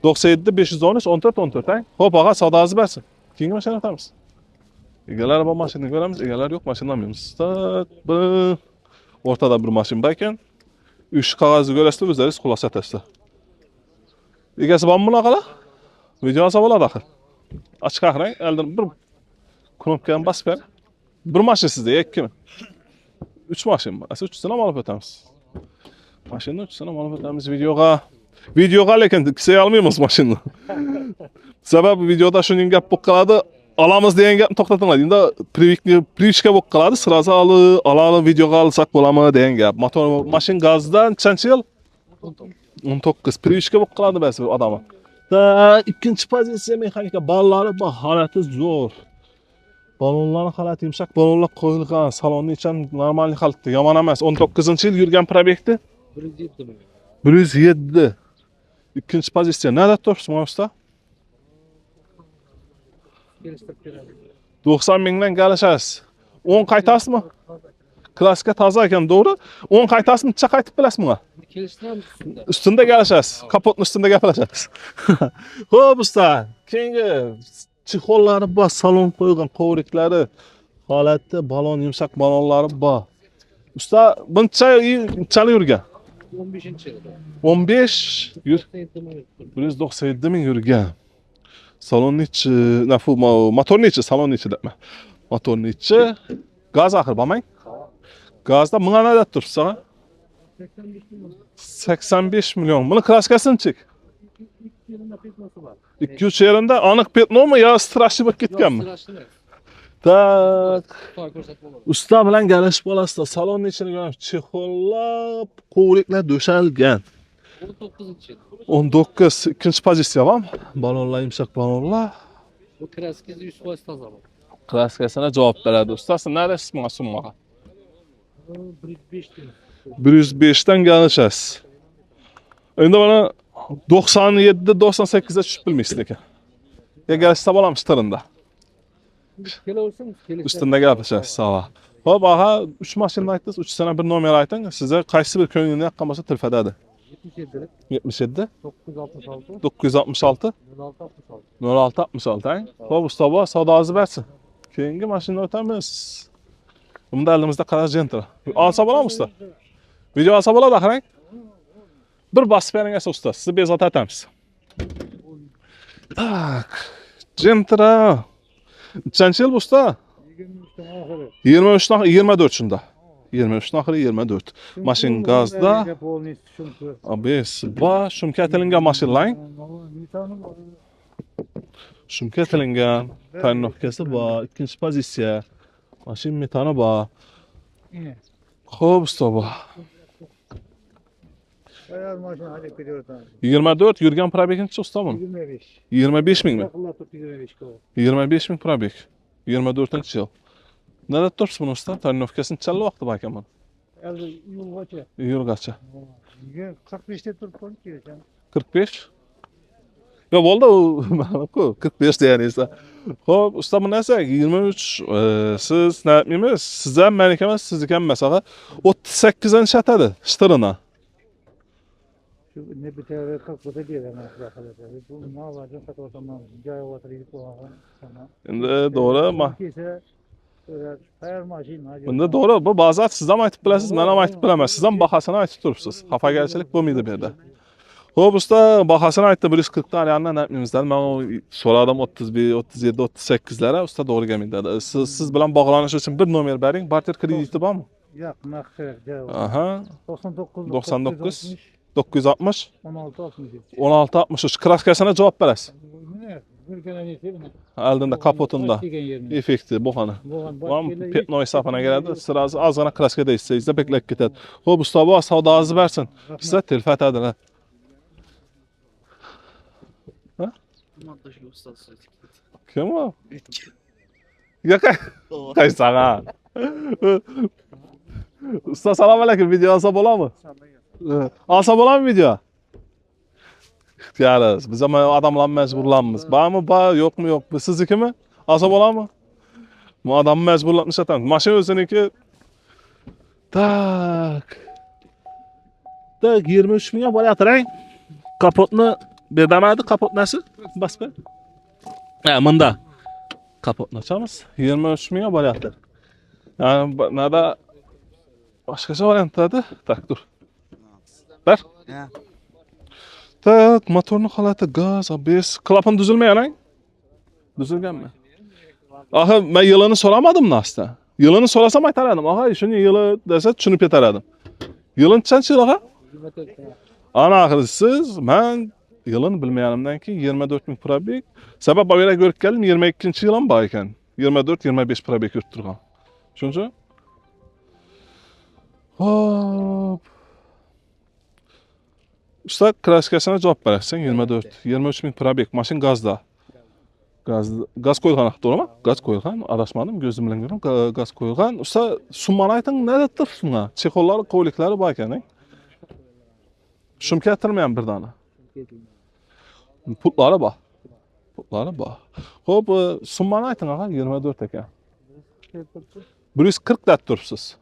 97 513 14 14 ha. Hop ağa savdoingizni bersin. Keyingi maşina o'tamiz. Egalar bu maşinani ko'ramiz, egalar yo'q mashinamiz. Ortada bir maşin var ekan. 3 qog'ozni ko'rasizlar, o'zlaringiz xulosa etasizlar. Egasi bormi bunaqalar? Video olsa bo'ladi axir. Ochiq qarang, eldan bir knopkani bosib ber. Bir maşin sizda, ikkimi? 3 maşın var. 3'sini ham olib o'tamiz. Mashinani 3'sini ham olib o'tamiz videoga. Videoga lekin kisay olmaymiz mashinani. Sababi videoda shuning gap bo'lib qoladi. Olamiz degan gapni to'xtatilmaydi. Endi привычка bo'lib qoladi. Sirazi olib videoga olsak bo'ladimi degan gap. Motor mashin gazdan qancha yil? 19. Привычка bo'lib qoladi ba'zi bir odamga. Da ikkinchi pozitsiya mexanika ballari bor, holati zo'r. Balonlarning holati yumshoq, balonlar qo'yilgan, salonni ham normal holatda, yomon emas. 19-yil yurgan probekti 107 mi? 107. Ikkinchi pozitsiya. Nada turibsiz usta? Geliştirip beradi. 90 mingdan galashasiz. 10 qaytasizmi? Klassika toza ekan, to'g'ri? 10 qaytasizmi? Necha qaytib bilasizmi bunga? Geliştiramiz üstünde. Ustunda galashasiz. Kapotning ustunda gaplashasiz. Xo'p usta, keyingi chexollari bor, salon qo'ygan kovriklari, holatda balon yumshoq balonlari bor. Usta, buncha yurgan? 15-yilda. 15 yur 197 ming yurgan. Salonni ichi, nafu motorni ichi, salonni ichi debman. Motorni ichi gaz axir bo'lmang. Gazda mingga nada turibsiz? 85 milyon. Buni klassikasini chek. 2-3 yerinde aniq petno mu yo strashli bo'lib ketganmi? Tak. Usta bilan galashib olasizlar. Salonni ichini ko'ramiz. Chexollab, qo'vriklar döşalgan. 19-yil. 19 ikinchi pozitsiya bormi? Balonlar yumshoq balonlar. Bu kraskasi 100% toza bu. Klassikasına cevap beradi. Ustasi neresi masummaga? 105 değil. 105'ten galashasiz. Endi bana 97-98'e tushib bilmaysiz lekin. Ya galashsa bo'lamiz tirında. Kelaversin, Ustunda gaplashasiz. Sağ ol. Hop, aha 3 mashinani aytdingiz, 3 sana bir nomer ayting. Sizga qaysi bir ko'nglingizni yoqqan bo'lsa telefon edadi. 77 966 966 0666. 0666 hein? Hop, usta bor, savdosi bersin. Keyingi mashinaga o'tamiz. Bunda elimizda qara Gentra. Olsa bo'ladimi usta? Video olsa bo'ladi axirang. Bir bosib bering esa usta, sizni bezovta etamiz. Tak. Gentra. Qancha yil bu usta? 23 24 shunda. 23 oxiri 24. Mashin gazda. Abes, va shumka tilingan mashinlar. Shumka tilingan. Tayinlovkasi bor, ikkinchi pozitsiya. Mashin metani bor. Xo'p, usta bor. 24 yurgan probeginicha ustami? 25 mingmi? 25 ming probeg. 24-yil. Nada turibsiz buni usta? Tayinlovkasini chala vaqti bor ekan buni. Yurgacha. 45 deb turib qo'ying. 45? Yo bo'ldi u ma'lum-ku 45 deganingizda. Xo'p, usta bu narsa 23 siz nayapmiz? Siz ham meniki emas, sizniki ham emas. 38 dan shatadi shtirini. Shu ne bitar 40 bo'lsa beraman xudo bu navbatdan sotib joy o'tirib qo'yaman sana. Endi to'g'ri, tayyor mashina. bunda to'g'ri, bu ba'zan siz ham aytib bilasiz, men ham aytib bilaman. Siz ham bahosini aytib turibsiz. Xafagarchilik bo'lmaydi bu yerda. Xo'p, usta bahosini aytdi 140 dan yandan aytmaymizlar. Men so'radim 31, 37, 38'lere. Usta to'g'ri kelmaydi dedi. Siz bilan bog'lanish uchun bir nomer bering. Barter krediti bormi? Yo'q, naqd. Aha. 99 99 960 16 63. 16 63 kraskasına cevap berasiz. Bir kere neyse Aldığında kapotunda efekti bu xana. Var mı? Petno hesabına geldi. Sırası azgana kraska değilse bekleyip gider. Xo'p, usta bu savdosi bersin. Size telefon etadilar. Ha? Kim o? Ya kay sana. Usta selam aleyküm. Video alsa bo'ladimi? Alsa bo'ladimi video? İxtiyarız. Biz ama adamlar mecburlanmız. Var mı? Var. Yok mu? Yok. Bu sizniki mi? Alsa bo'ladimi? Bu adamı mecburlatmış atan. Maşin o'ziniki. Tak. Tak 23 mingga bo'layotir-a. Kapotni berdamadi. Kapot nasıl? Bas be. Ha, bunda. Kapotni ochamiz. 23 mingga bo'layotir. Yani nada boshqacha variantlarda. Tak, dur. Ver. Tak, motorning holati gaz, ABS, klapan düzülmeyen ha? Düzülganmi? Aha, men yılını soramadım mı aslında? Yılını sorasam aytardım. Ağa şunu yılı dese tushunib ketardim. Yılın nechanchi yil ağa? 24 tane. Ana axir siz men yılını bilmaganimdan keyin 24 ming probek. Sabab bu yerga ko'rib keldim 22-yil ham bor ekan. 24-25 probek yurib turgan. Tushunchi? Hop. Usta kraskasına cevap verersen 24, 23 ming probek maşin gazda. Gaz koyulgan doğru mu? Gaz koyulgan. Adashmadım. Gözüm bilen görüyorum. Gaz koyulgan. Usta summani aytın ne turibsiz buna? Çekolları, kovliklari bor ekan. Shum keltirmayman bir dana. Putlari bor. Putlari bor. Xo'p, summani ayting ağa 24 ekan. 140 dat turibsiz.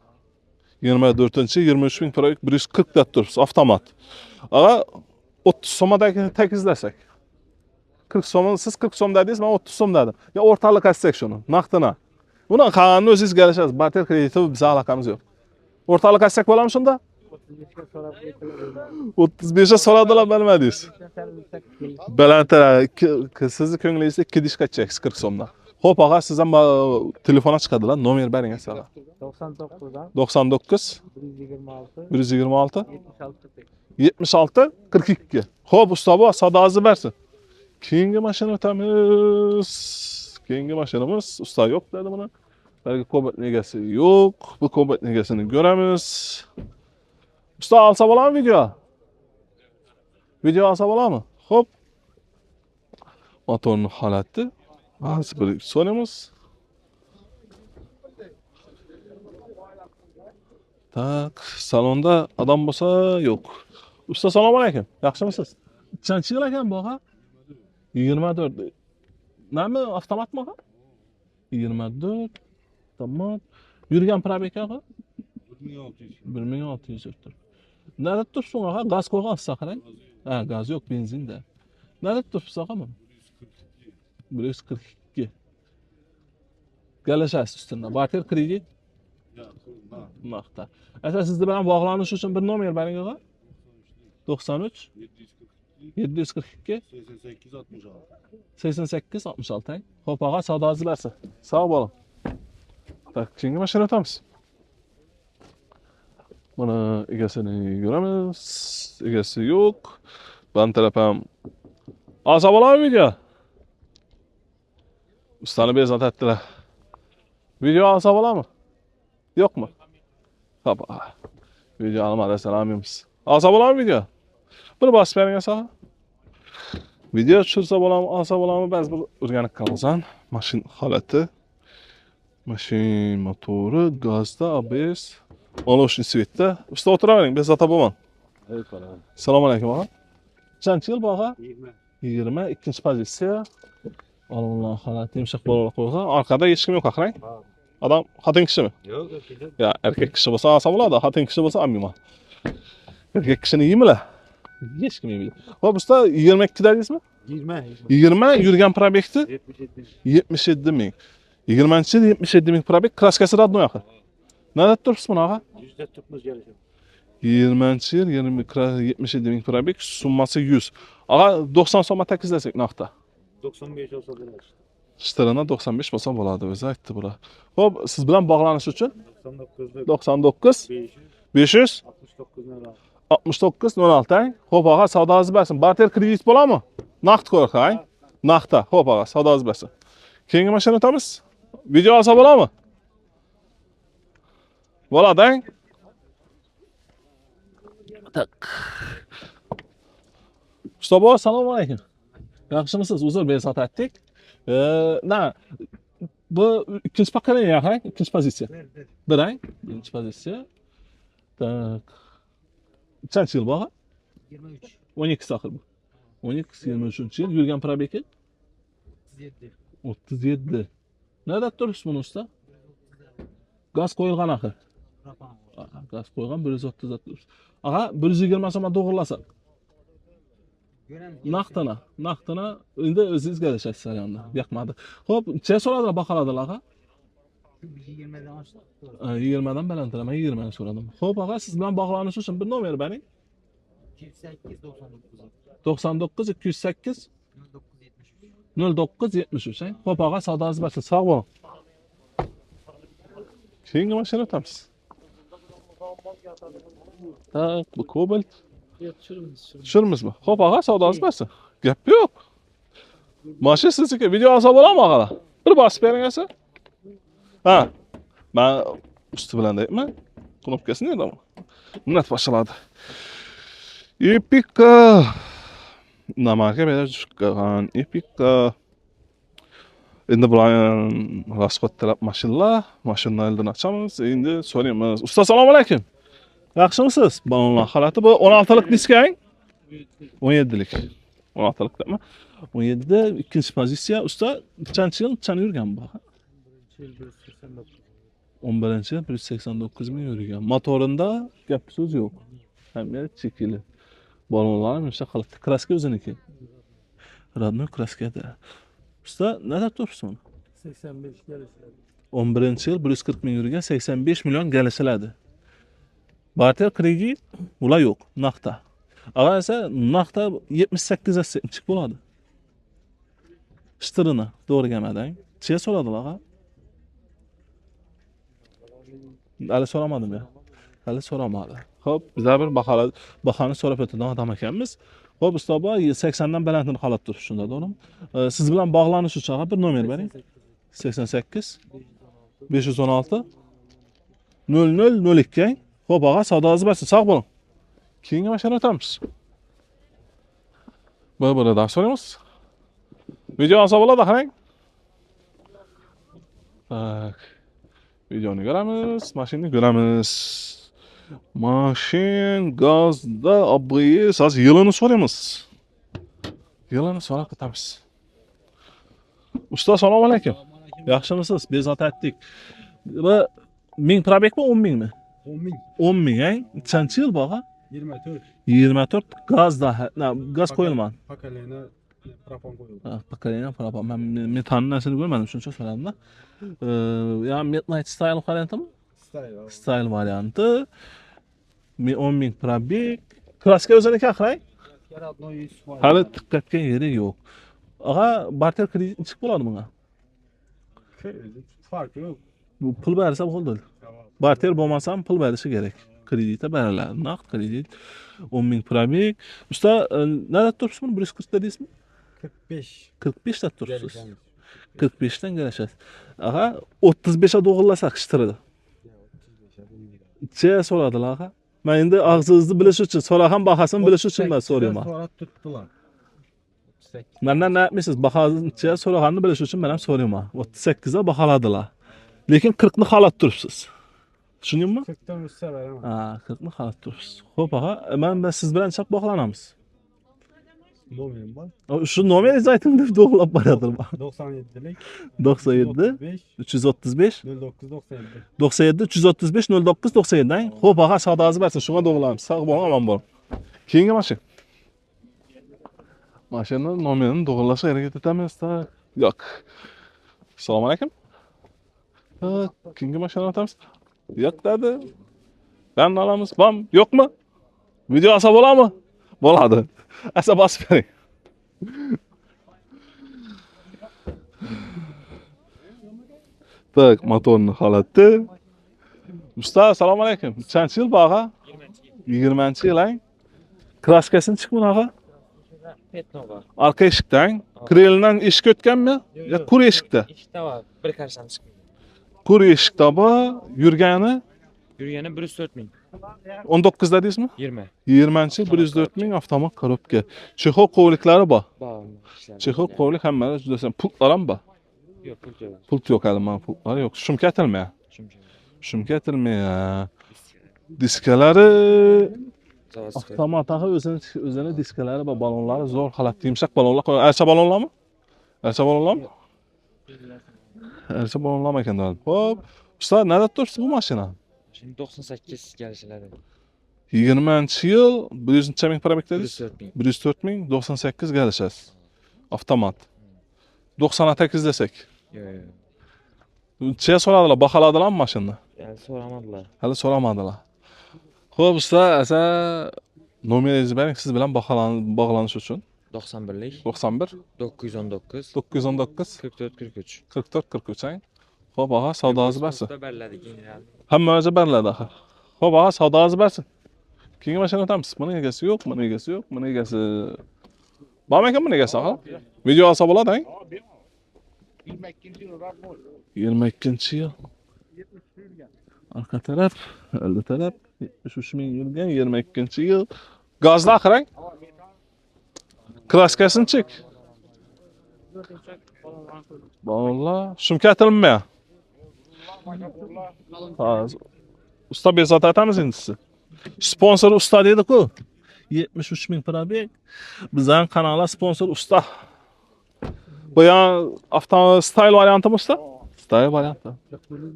24-chi 23 ming probek 140 dat turibsiz. Avtomat. Ağa 30 so'madagi tekizlasak. 40 so'm, siz 40 so'm dedingiz, men 30 so'm dedim. Ya o'rtalik açsak şunu, naqdini. Buni qanday o'zingiz kelishasiz, barter krediti bizga aloqamiz yo'q. O'rtalik açsak bo'ladimi shunda? 35 ga so'rab aytiladi. 35 ga so'radilar, bilmadingiz. Balandroq, sizni ko'nglingizda 2 dish qachaysiz 40 so'mdan. Xo'p, ağa, siz ham telefona chiqadilar, nomer bering asaga. 99 dan 99 126 126 76 76 42. Xo'p, usta bu sadozni bersin. Keyingi mashina o'tamiz. Keyingi mashinamiz usta yo'q dedi buni. Belki ko'bat negasi yo'q. Bu ko'bat negasini ko'ramiz. Usta alsa bo'ladimi video? Video alsa bo'ladimi? Xo'p. Motorning holati. Hozir bir so'raymiz. Tak, salonda adam bo'lsa yo'q. Usta assalomu alaykum. Yaxshimisiz? Nechanchi yil ekan bu ağa? 24. Nami avtomatmi ağa? 24. Tamam. Yurgan probek ağa? 1600 yuribdi. Nerede turibsiz ağa? Gaz qo'ygansiz qarang. Ha, gaz yo'q, benzinda. Nerede turibsiz ağa men? 142. Galashasiz ustidan. Barter kredit. Maqta. Asa sizlar bilan bog'lanish uchun bir nomer bering ağa? 93 742 88 66. Xo'p ağa, savdoingiz bersin. Sog' bo'ling. Tak, keyingi mashina o'tamiz. Mana egasini ko'ramiz. Egasi yo'q. Ben taraf ham olsa bo'ladimi video? Ustani bezat etdilar. Video olsa bo'ladimi? Yo'qmi? Xo'p. Video olmadi, salomimiz. Olsa bo'ladimi video? Bir bosib bering asaga. Video tushirsa bo'ladimi, olsa bo'ladimi? Ba'zi bir o'rganib qolsan. Mashin holati. Mashin motori, gazda, ABS, молочный svetda. Usta o'tiravering, bezovta bo'lmang. Assalomu alaykum ağa. Qancha yil bu ağa? 20. 2-chi pozitsiya. Alloh xolat, yumshoq bo'lib qo'ygan. Orqada hech kim yo'q qarang. Adam xotin kishimi? Yo'q, Ya, erkak kishi bo'lsa olsa bo'ladi, xotin kishi bo'lsa olmayman. Erkak kishini yeymilar. Hech kim yeymaydi. Xo'p, usta 22 dedingizmi? 20 yurgan probekti 77 ming. 20-chi yil 77 ming probek, kraskasi radnoy axir. Nada turibsiz buni ağa? 20-chi yil 77 ming probek, summasi 100. Ağa 90 so'mga tekizlasak naqda. 95 olsa bo'ladi. Shtirana 95 bo'lsa bo'ladi, o'zi aytdi bular. Xo'p, siz bilan bog'lanish uchun 99 500 69 16. Xo'p ağa, savdoingiz bersin. Barter kredit bo'ladimi? Naqd ko'rqang. Naqdda. Xo'p ağa, savdoingiz bersin. Keyingi mashina o'tamiz. Video olsa bo'ladimi? Bo'ladi. Tak. Usta bo, assalomu alaykum. Yaxshimisiz? Uzr, bezovta etdik. Na, bu ikkinchi pokoleniya qarang, ikkinchi pozitsiya. Birang, birinchi pozitsiya. Tak. Qancha yil bu ağa? 23 12 axir bu. 12-23 yil yurgan probeki? 37 37. Nerede turibsiz buni usta? Gaz qo'yilgan axir. Gaz qo'ygan 130 da turibsiz. Ağa 120 so'mga to'g'rilasa. Naqdini endi o'zingiz kelishasiz yanda. Yoqmadi. Xo'p, necha so'radilar, baholadilar ağa? 20 dan oshdi. 20 dan balandroq, men 20 dan so'radim. Xo'p ağa, siz bilan bog'lanish uchun bir nomer bering. 208 99 99 208 09 73 09 73. Xo'p ağa, savdoingiz bersin. Sog' bo'ling. Keyingi mashina o'tamiz. Tak, bu Cobalt. Tushirmizmi? Xo'p, og'a, savdosi bo'lsin. Gap yo'q. Mashina sizniki. Video olsa bo'ladimi, og'alar? Bir bosib bering esa. Ha. Men usti bilan deyman. Knopkasini yerdaman. Minat boshladi. Epika. Namarga berib chiqqan Epika. Endi bularning rasxod talab mashinalar, mashinani eldan ochamiz. Endi so'raymiz. Usta, assalomu alaykum. Yaxshimisiz? Balonlar holati bu 16lik diskang? 17lik. 16lik dema. 17da ikkinchi pozitsiya. Usta, qancha yil yurgan bu? 11-yil 189 ming yurgan. Motorida gap so'z yo'q. Hamma chekili. Balonlar o'sha qilibdi. Kraska o'ziniki. Radnoy kraskada. Usta, nada turibsiz? 85 gelişler. 11-yil 140 ming yurgan, 85 million galishiladi. Barter kredit bular yo'q, naqda. Agar esa naqda 78 assetnik bo'ladi. Shtirini to'g'ri gamadang. Che so'radilar, ag'a? Hali so'ramadim ya. Hali so'ramadi. Xo'p, bizlar bir bahoni so'rab o'tadigan odam ekanmiz. Xo'p, usta, 80 dan balandini holat turib shunda, to'g'rimi? Siz bilan bog'lanish uchun bir nomer bering. 88 516 0002. Xo'p, og'a, savdoingiz bo'lsin. Sog' bo'ling. Keyingi mashina o'tamiz. Bir-biridan so'raymiz. Video olsa bo'ladi, qarang. Tak. Videoni ko'ramiz, mashinani ko'ramiz. Mashin gazda obg'iyi, hozir yilini so'raymiz. Yilini so'rab ketamiz. Usta, assalomu alaykum. Yaxshimisiz? Bezovta etdik. Bu 1000 probekmi, 10 mingmi? 10 bin. 10 ming, Qancha yil bog'a? 24. 24 gazda, gaz qo'yilman. Pakalena propon koyuldu. Pakalena propon. Men metanni narsani ko'rmadim, shuncha so'radim-da. Ya Midnight Style variantimi? Style. Style varianti. 10 ming probek. Kraska o'ziniki qarang. Yaratno 100 var. Hali diqqatga yeri yo'q. Ag'a, barter kredit chiqib bo'ladi bunga. Farkı yok. Bu pul bersa bo'ldi. Barter bo'lmasa ham pul berishi kerak. Kreditga beriladi. Naqd kredit 10 ming probek. Usta, nada turibsiz buni? 140 dedingizmi? 45. 45 da turibsiz. Gelişen. 45 dan kelishasiz. Ag'a, 35 ga to'g'rilasak ishtiradi. Che so'radilar, ag'a. Men endi og'zingizni bilish uchun, so'ragan bahasini bilish uchun men so'rayman. Sonra tuttular. Mendan ne yapmışsınız? Bahasını so'raganini bilish uchun men ham so'rayman. 38 ga baholadilar. Lekin 40 ni xalat turibsiz. Tushundingmi? 40'tan üstte veremem. Ha, 40 ni xalat turibsiz. Xo'p, ag'a, men siz bilan chap bog'lanamiz. Nomerim var. Shu nomeringizni ayting deb to'g'rilab baradirman. 97'lik. 97 335 0997. 97 335 0997. Xo'p, ag'a, savdoingiz bo'lsin. Shunga to'g'rilamiz. Sog' bo'ling, omon bo'ling. Keyingi mashina. Mashina nomerini to'g'rilashga harakat etamiz. Yo'q. Assalomu alaykum. Keyingi mashina o'tamiz. Yo'q dedi. Ben olamiz. Bam, yo'qmi? Video olsa bo'ladimi? Bo'ladi. Asa bosib bering. Tak, motorni holati. Usta, assalomu alaykum. Qancha yil bog'a? 20-yil, Kraskasini chiqmi og'a? Petnova. Arka eshikdan, kreldan eshik o'tganmi? Yo, kur eshikda. Eshikda bor. Bir qarsam chiqmaydi. Kur eshikda bor, yurgani Yurgani 104 ming. 19 dedingizmi? 20. 20-yil 104 ming avtomat korobka. Chexov qovliklari bor. Bor. Chexov qovlik hammalari juda ham pultlar ham bor. Yo'q, pul yo'q. Pult yo'q hali, men pultlar yo'q. Shumka atilmayapti. Shumka atilmayapti. Diskalari avtomat o'zini diskalari va balonlari zo'r holatda, yumshoq balonlar qo'ygan. Archa balonlarmi? Archa balonlarmi? Archa balonlarmi ekan dedi. Hop. Usta, nada turibsiz bu mashina? Şimdi 98 gelişiladi. 20-yil 100 ming probek dedingiz? 104 ming. 104 ming 98 gelişasiz. Avtomat. 98 desek. Yo'q. Che so'radilar, baholadilarmi mashinani? Yani so'ramadilar. Hali so'ramadilar. Xo'p, usta, asa nomeringizni bering, siz bilan bog'lanish uchun. 91'lik 91 919 919 44 43. 44 43. Xo'p, ağa, savdosi bersin. Usta belladik general. Hamma o'zi berladi axir. Xo'p, ağa, savdosi bersin. Keyingi mashina o'tamiz. Buni egasi yo'q, buni egasi yo'q, buni egasi. Bormi ekan buni egasi, ağa? Video olsa bo'ladi-a? 22-yil Radmol. 22-yil. 70 yurgan. Arka taraf, oldi taraf, 73 ming yurgan, 22-yil. Gazli axir-a? Kraskasini chek. Vallahi, shumkatilmi? Ha, usta bezat aytamiz endi siz. Sponsor usta dedi-ku. 73 ming probek. Bizning kanalda sponsor usta. Bu ya avtomobil style variantimi usta? Style varianti.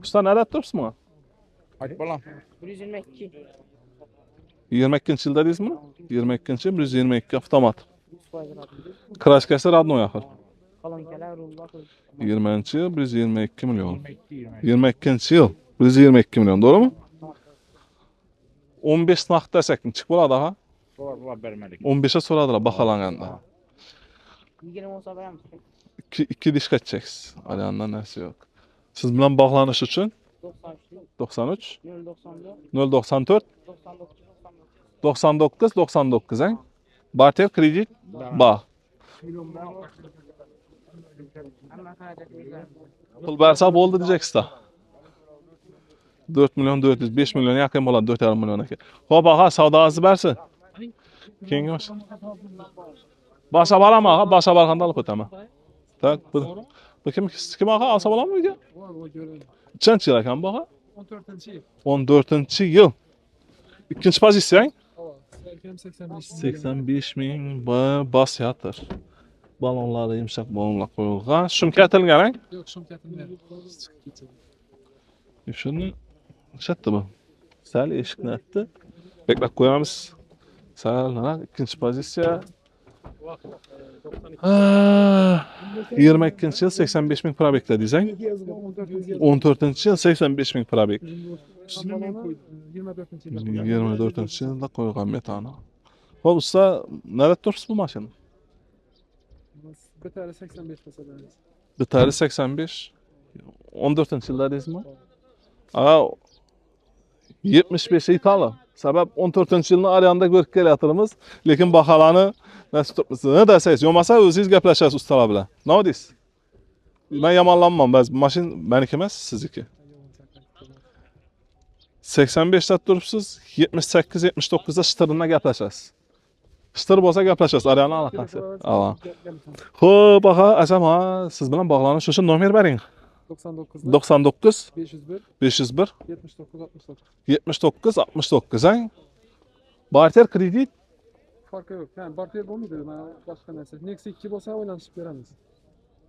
Usta nada turibsiz buna? Ayt balam. 122. 22-yilda deysizmi? 22-yil 122 avtomat. Kraskasi Radnoy axir. Kolonkalar rullar. 20-yil 122 million. 22-yil 122 million, to'g'rimi? 15 naqd desak chiqib bo'ladi ha? So'radilar bermadik. 15 ga so'radilar baholanganda. 20 olsa beramiz. 2 dish ketchaks. Aliyandan narsa yo'q. Siz bilan bog'lanish uchun 93 93 094 094 99 99 ha? Barter kredit bor. Hamma xarajat o'zlari. Pul bersa bo'ldi diyeceksa. 4 milyon 400 5 milyon yaqin bo'ladi 4,5 milyon aka. Xo'p, ağa, savdosi bersin. Keyingi mashina. Boshqa borami, ağa? Boshqa borganda olib o'taman. Tak, bu kim ağa? Olsa bo'ladimi uyga? Qancha yil ekan bu ağa? 14-yil. 14-yil. Ikkinchi pozitsiyang? 85 ming bosyaptir. Balonlari yumshoq balonlar qo'yilgan. Shumkatilgan, ha? Yo'q, shumkatilmaydi. Shuni shatdi bu. Sal eshikni atdi. Beklab qo'yamiz. Sal nima? Ikkinchi pozitsiya. 22-yil 85 ming probekda desang. 14-yil 85 ming probek. 24-yilda qo'yilgan metani. Xo'p, usta, nima turibsiz bu mashina? Bitari 85 bo'lsa beramiz. Bitari 85. 14-yilda deysizmi? Ağa 75 Itali. Sabab 14-yilni Arianda ko'rib kelyapmiz, lekin baholani nasib tutibmiz. Ne desangiz, yo'masa o'zingiz gaplashasiz ustalar bilan. Nima deysiz? Men yomonlanmam, biz mashin meniki emas, sizniki. 85 ta turibsiz, 78 79 da shtirindan gaplashasiz. Shtir bo'lsa gaplashasiz, Ariana aloqasi. Ava. Xo'p, ağa, asam ha, siz bilan bog'lanish uchun nomer bering. 99 501 501 79 69. 79 69 ha? Barter kredit Farqi yo'q. Yani barter bo'lmaydi, mana boshqa narsa. Nexia 2 bo'lsa o'ylanishib beramiz.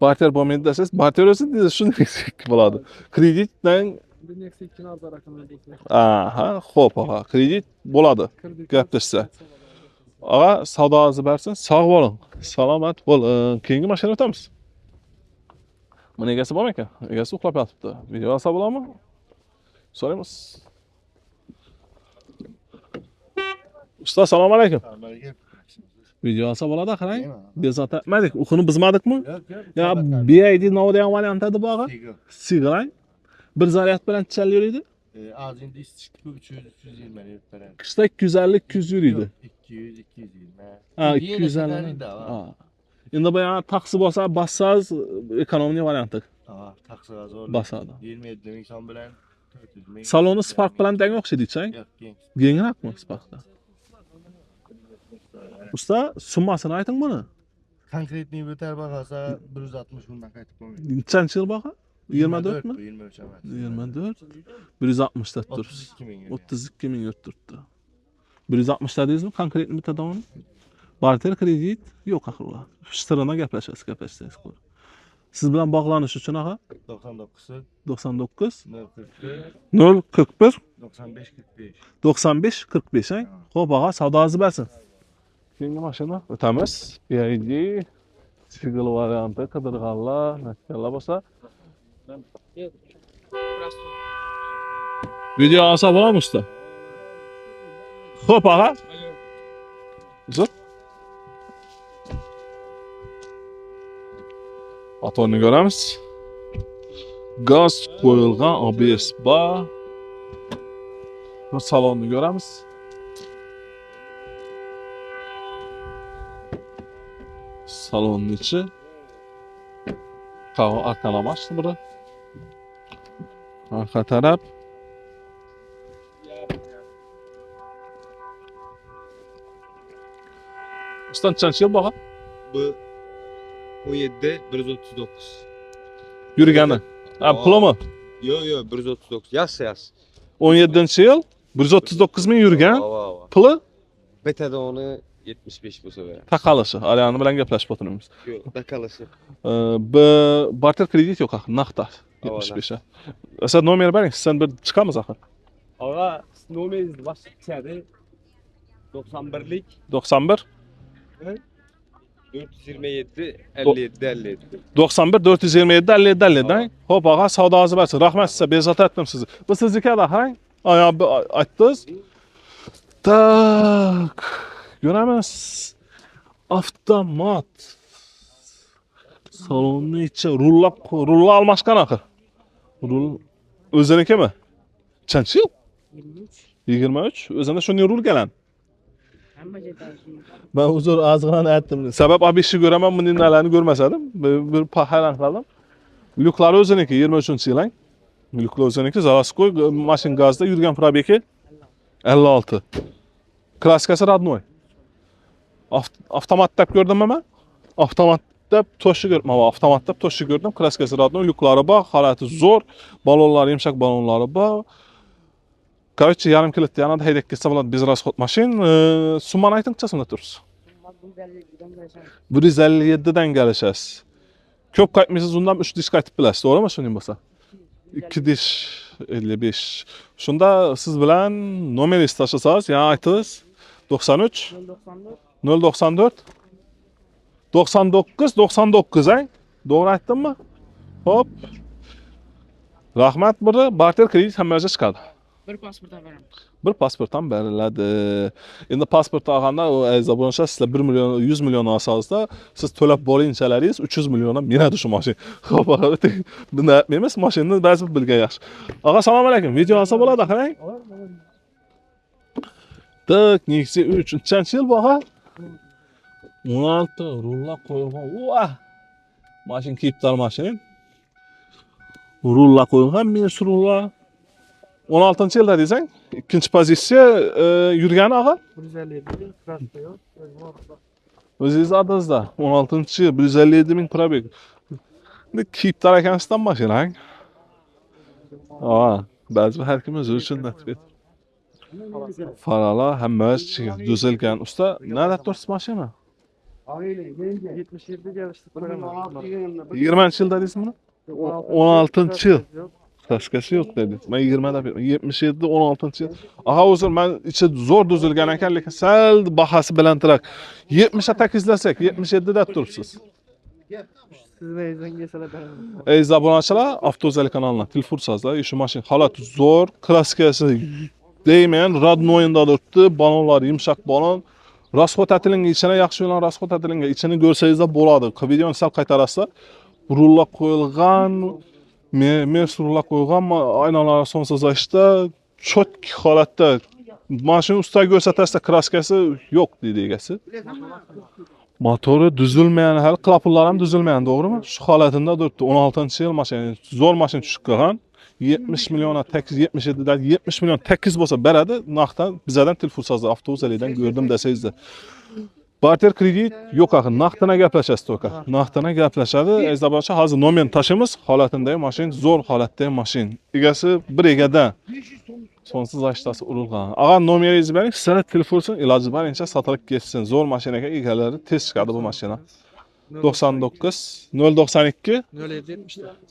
barter bo'lmaydi desangiz, barter o'zi shunday bo'ladi. Kreditdan Bir Nexia 2 arzon raqamlar bo'lsa. aha, xo'p, ağa, kredit bo'ladi. Gaplashsa. Ağa, savdosi bersin, sog' bo'ling, salomat bo'ling. Keyingi mashina o'tamiz. Buni egasi bormi ekan? Egasi uxlab yotibdi. Video olsa bo'ladimi? So'raymiz. Usta, assalomu alaykum. Video olsa bo'ladi, qarang. Bezovta etmadik, uxuni buzmadikmi? Ya, BID Novdian variantida bu ağa. Sigrang. Bir zaryad bilan chal yuriydi. Ağzında istik 300-320 lira. Qishda 250 200 yuriydi. 200-220. Ha, 250. Ha. Endi bu yana taksi bo'lsa, bassangiz ekonomiya varianti. Aa, taksi zor. Basadi. 27 ming so'm bilan 400 ming. Saloni Spark bilan tanga o'xshaydi-chi? Yo'q, keng. Yengroqmi Sparkda? Usta, summasini ayting buni. Konkretniy bitar bahasa 160 bundan qaytib bo'lmaydi. Nechanchi yil baho? 24 mi? 23 emas. 24. 160 da turibsiz. 32 ming. 32 ming turibdi. 160 da deysizmi? Konkretni bitta davoni. Barter kredit yo'q axir ular. Shtirana gaplashasiz. Siz bilan bog'lanish uchun ağa 99 99 041 041 95 45. 95 45 ha? Xo'p, ağa, savdosi bersin. Keyingi mashina o'tamiz. BID single varianti qidirganlar, natikalar bo'lsa. Video olsa bo'ladimi usta? Xo'p, ağa. Uzr. Motorni ko'ramiz. Gaz qo'yilgan ABS bar. Bir salonni ko'ramiz. Salonning ichi. Qavo arkalamash biri. Arqa taraf. Ustan qancha yil bo'lgan? Bu 17 139. Yurgani. Ha, pulmi? Yo'q, 139. Yaz. 17-yil 139 ming yurgan. Puli Betada onu 75 bo'lsa beradi. taqalishi. Alayani bilan gaplashib o'tiramiz. Yo'q, taqalishi. Bu barter kredit yo'q axir, naqd. 75. Esa nomer bering, sizdan bir chiqamiz axir. Ağa nomeringizni boshqa chiqadi. 91lik 91 427 57 57. 91 427 57 57 Xo'p, og'a, savdosi bo'lsin. Rahmat sizga, bezovta etdim sizni. Bu sizniki axir. Aytdingiz. Tak. Göramiz. Avtomat. Salonning ichi rulla almashgan axir. Rul o'zinikimi? Qancha yil? 23. O'zimda shunday rul galan. Hamma joyda shu. Ben uzr azg'an aytdim. Sabab abishni ko'raman, bunday nalarni ko'rmasadim. Bir hayron qoldim. Lyuklari o'ziniki 23-yil. Lyuklar o'ziniki, Zaraskoy mashin gazda yurgan probegi 56. Klaskasi родной. Avtomat deb ko'rdimmi men? Avtomat deb to'shi ko'rdim. Avtomat deb to'shi ko'rdim. Klaskasi родной, lyuklari bor, holati zo'r, balonlari yumshoq balonlari bor. Короче, yarim kilometre yanada haydab ketsa bo'ladi, bez расход mashin. Summani aytingchi, qancha tursiz? 157 dan kelishasiz. Ko'p qaytmaysiz, undan 3 dish qaytib bilasiz, to'g'rimi shunday bo'lsa? 2 dish 55. Shunda siz bilan nomeringizni tashlasangiz, yana aytdingiz. 93 094 99 99 ang. To'g'ri aytdimmi? Hop. Rahmat, biri barter kredit hammaga chiqadi. Bir pasport beraman. Bir pasport ham beriladi. Endi pasport olganda o zaboncha sizlar 1 million 100 million olsangizda siz to'lab bo'linchalaringiz 300 milliondan minadi shu mashina. Xo'p, buni aytmaymiz, mashinani ba'zi bilgan yaxshi. Og'a, assalomu alaykum. Video olsa bo'ladi, qarang. Tak, Nexia 3 nechanchi yil bu og'a? 16 rulla qo'yilgan. Voh! Mashina kiyibdar mashina. Rulla qo'yilgan, minus rulla. 16-yilda desang, ikkinchi pozitsiya yurgani og'a? 157 kraska yo'q. O'zingiz adingizda 16-yil 157 ming probeg. Ne kiyibdar ekansizdan mashinang. Ba'zi har kim o'zi uchun nasib etadi. Faralar hammasi tuzilgan. Usta, nada tursiz mashina? 77 geliştik. 20-yilda deysizmi? 16-yil. Taskasi yo'q dedi. Men 20 deb 77 16-yil. Aha, o'zim men ichi zo'r tuzilgan ekan, lekin sal bahasi balandroq. 70 ta takizlasak, 77 deb turibsiz. Sizin izlengi salat. Ey zabonachilar, Avtozali kanalına telefon sazlar, şu mashin holati zo'r, kraskasi deyman, rodnoyinda turibdi, balonlar yumshoq balon. Расход atilinga ichine yaxshi yo'lan расход atilinga ichini ko'rsangiz bo'ladi. Videoni sal qaytarasizlar. Rulla qo'yilgan, mes rulla qo'yilgan, aynalar sonsizlashda, chotki holatda. Mashina ustiga ko'rsatasizda kraskasi yo'q deydi egasi. Motori düzülmeyen, hal klapurlar ham düzülmeyen, to'g'rimi? Shu holatida turibdi. 16-yil mashina, zo'r mashina tushib qolgan. 70 milyona 877 dan 70 milyon 8 bo'lsa beradi. Naqdan bizadan telefon sozlar, avtobuslardan ko'rdim desangiz. Barter kredit yo'q axir, naqdana gaplashasiz to'ka. Naqdana gaplashadi. Ezdabocha hozir nomerni tashimiz, holatindagi mashina, zo'r holatdagi mashina. Egasi bir egada sonsiz ashtasi urilgan. Agar nomeringizni bering, sizlar telefonsin, iloji boricha sotilib ketsin. Zo'r mashinaga egalari tez chiqadi bu mashina. 99 092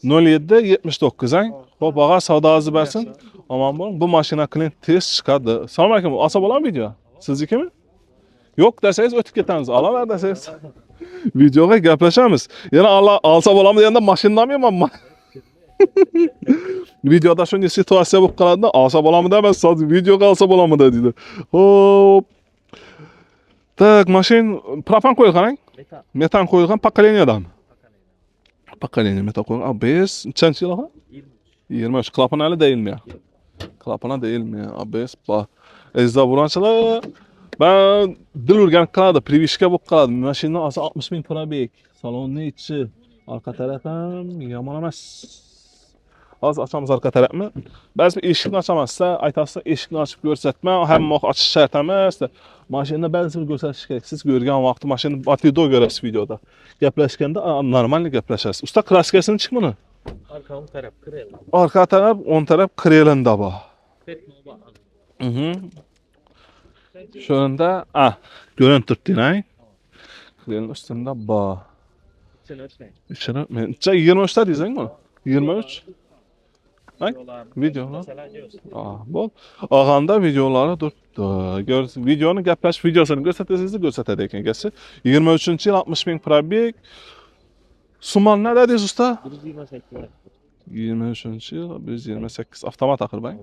07 79 ang. Xo'p, og'a, savdoingizni bersin. Omon bo'ling. Bu mashina klient tez chiqadi. Assalomu alaykum. Olsa bo'ladimi video? Siznikimi? Yo'q desangiz o'tib ketamiz. Olaver desangiz. Videoga gaplashamiz. Yana olsa bo'ladimi deganda mashinani olmayman. Videoda shunday situatsiya bo'lib qoladi. Olsa bo'ladimi demas, videoga olsa bo'ladimi deydi. Xo'p. Tak, mashin propan qo'yilgan. Metan qo'yilgan, поколениyadan. Поколение metan qo'yilgan. ABS, nechanchi yil? 23 klapanalı değil mi ya? Klapana değil mi ya? ABS bak. Ezda burançalar ben dil urgan kaladı. Privişke bu kaladı. Maşinin azı 60 bin para bek. Salon ne içi? Arka tarafım yaman emas. Az açamız arka tarafını. Bəzi bir eşikni açamazsa, aytasa eşikni açıb göstərmə, həm açış şərt emas. Maşında bəzi bir göstəriş gerek. Siz görgən vaxtı maşını batırdı o görəsiz videoda. Gəpləşkəndə normal gəpləşəsiz. Usta klasikasını çıxmını? Arkamın taraf kırıl. Arka taraf, on taraf krelində bax. Şöyle görün tutdun ay. Krelin üstündə bax. Sen ötmeyin. İçine, 23'te diyeceksin mi? 23. Ay, videolar. Mesela diyorsun. Bol. Ağanda videoları tuttu. Videonun gəpləş videosunu göstərəcəksiniz, göstərəcəksiniz. Gəlsə 23-cü il 60 bin probek. Suman nə dediniz usta? 128. 23-cü il 128 avtomat axır bəy.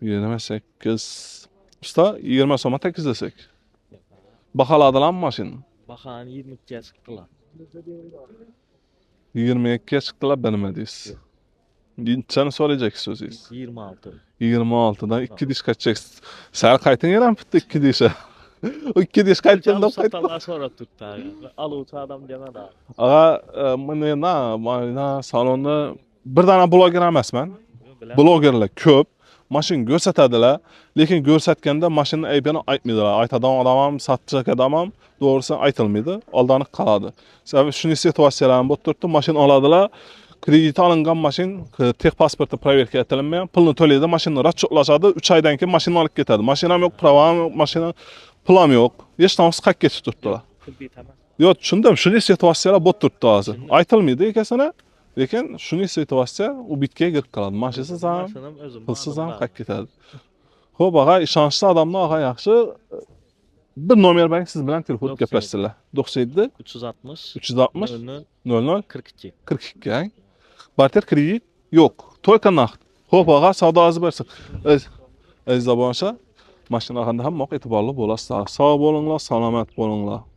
28. Usta 20 soma 8 desək. Baxaladılan maşın. Bakan 22'ye sıktılar. 22'ye çıktılar beğenmediniz. Sen soracak sözüz. 26. 26'dan 2 diş kaçacaksın. Sen kaytın yeren bitti 2 dişe. O 2 diş kaytın da kaytın. Satanlar sonra tuttu abi. Al uçu adam demedi abi. Ağa, mana salonda bir tane bloger emas ben. Blogerler köp. Maşın görsətədilər. Lekin görsətkəndə maşının əybini aytmıydılar. Aytadan adamam, satacaq adamam. Doğrusu aytılmıydı. Aldanıq qaladı. Səbəb şunu situasiyalarını boturtdu. Maşın aladılar. Krediti alınğan maşın, tex pasportu proverka etilməyən. Pulunu төлəydi. Maşını raçoqlaşadı. 3 aydan ki maşını alıp getədi. Maşınam yok, pravam yok, maşının pulam yok. Heç namsız qaq geçib tutdular. Tıbbi tamam. Yok, düşündüm. Şunu situasiyalar boturtdu azı. Aytılmıydı ikisine. Lekin şunu situasiya o bitkiyə girib qaladı. Maşınsız ham, Maşınım özüm. pulsuz ham qaq getədi. Xo'p, ağa, işançlı adamlar ağa yaxşı. Bir nomer bəng siz bilan telefon 97. gəpləşdirlər. 97 360. 360 00 00 42. 42 ay. Barter kredit yok. Только naqd. Xo'p, ağa, savdo azı bersin. Aziz abonəşə, maşın ağanda hamma etibarlı bolasınız. Sağ bolunlar, salamat bolunlar.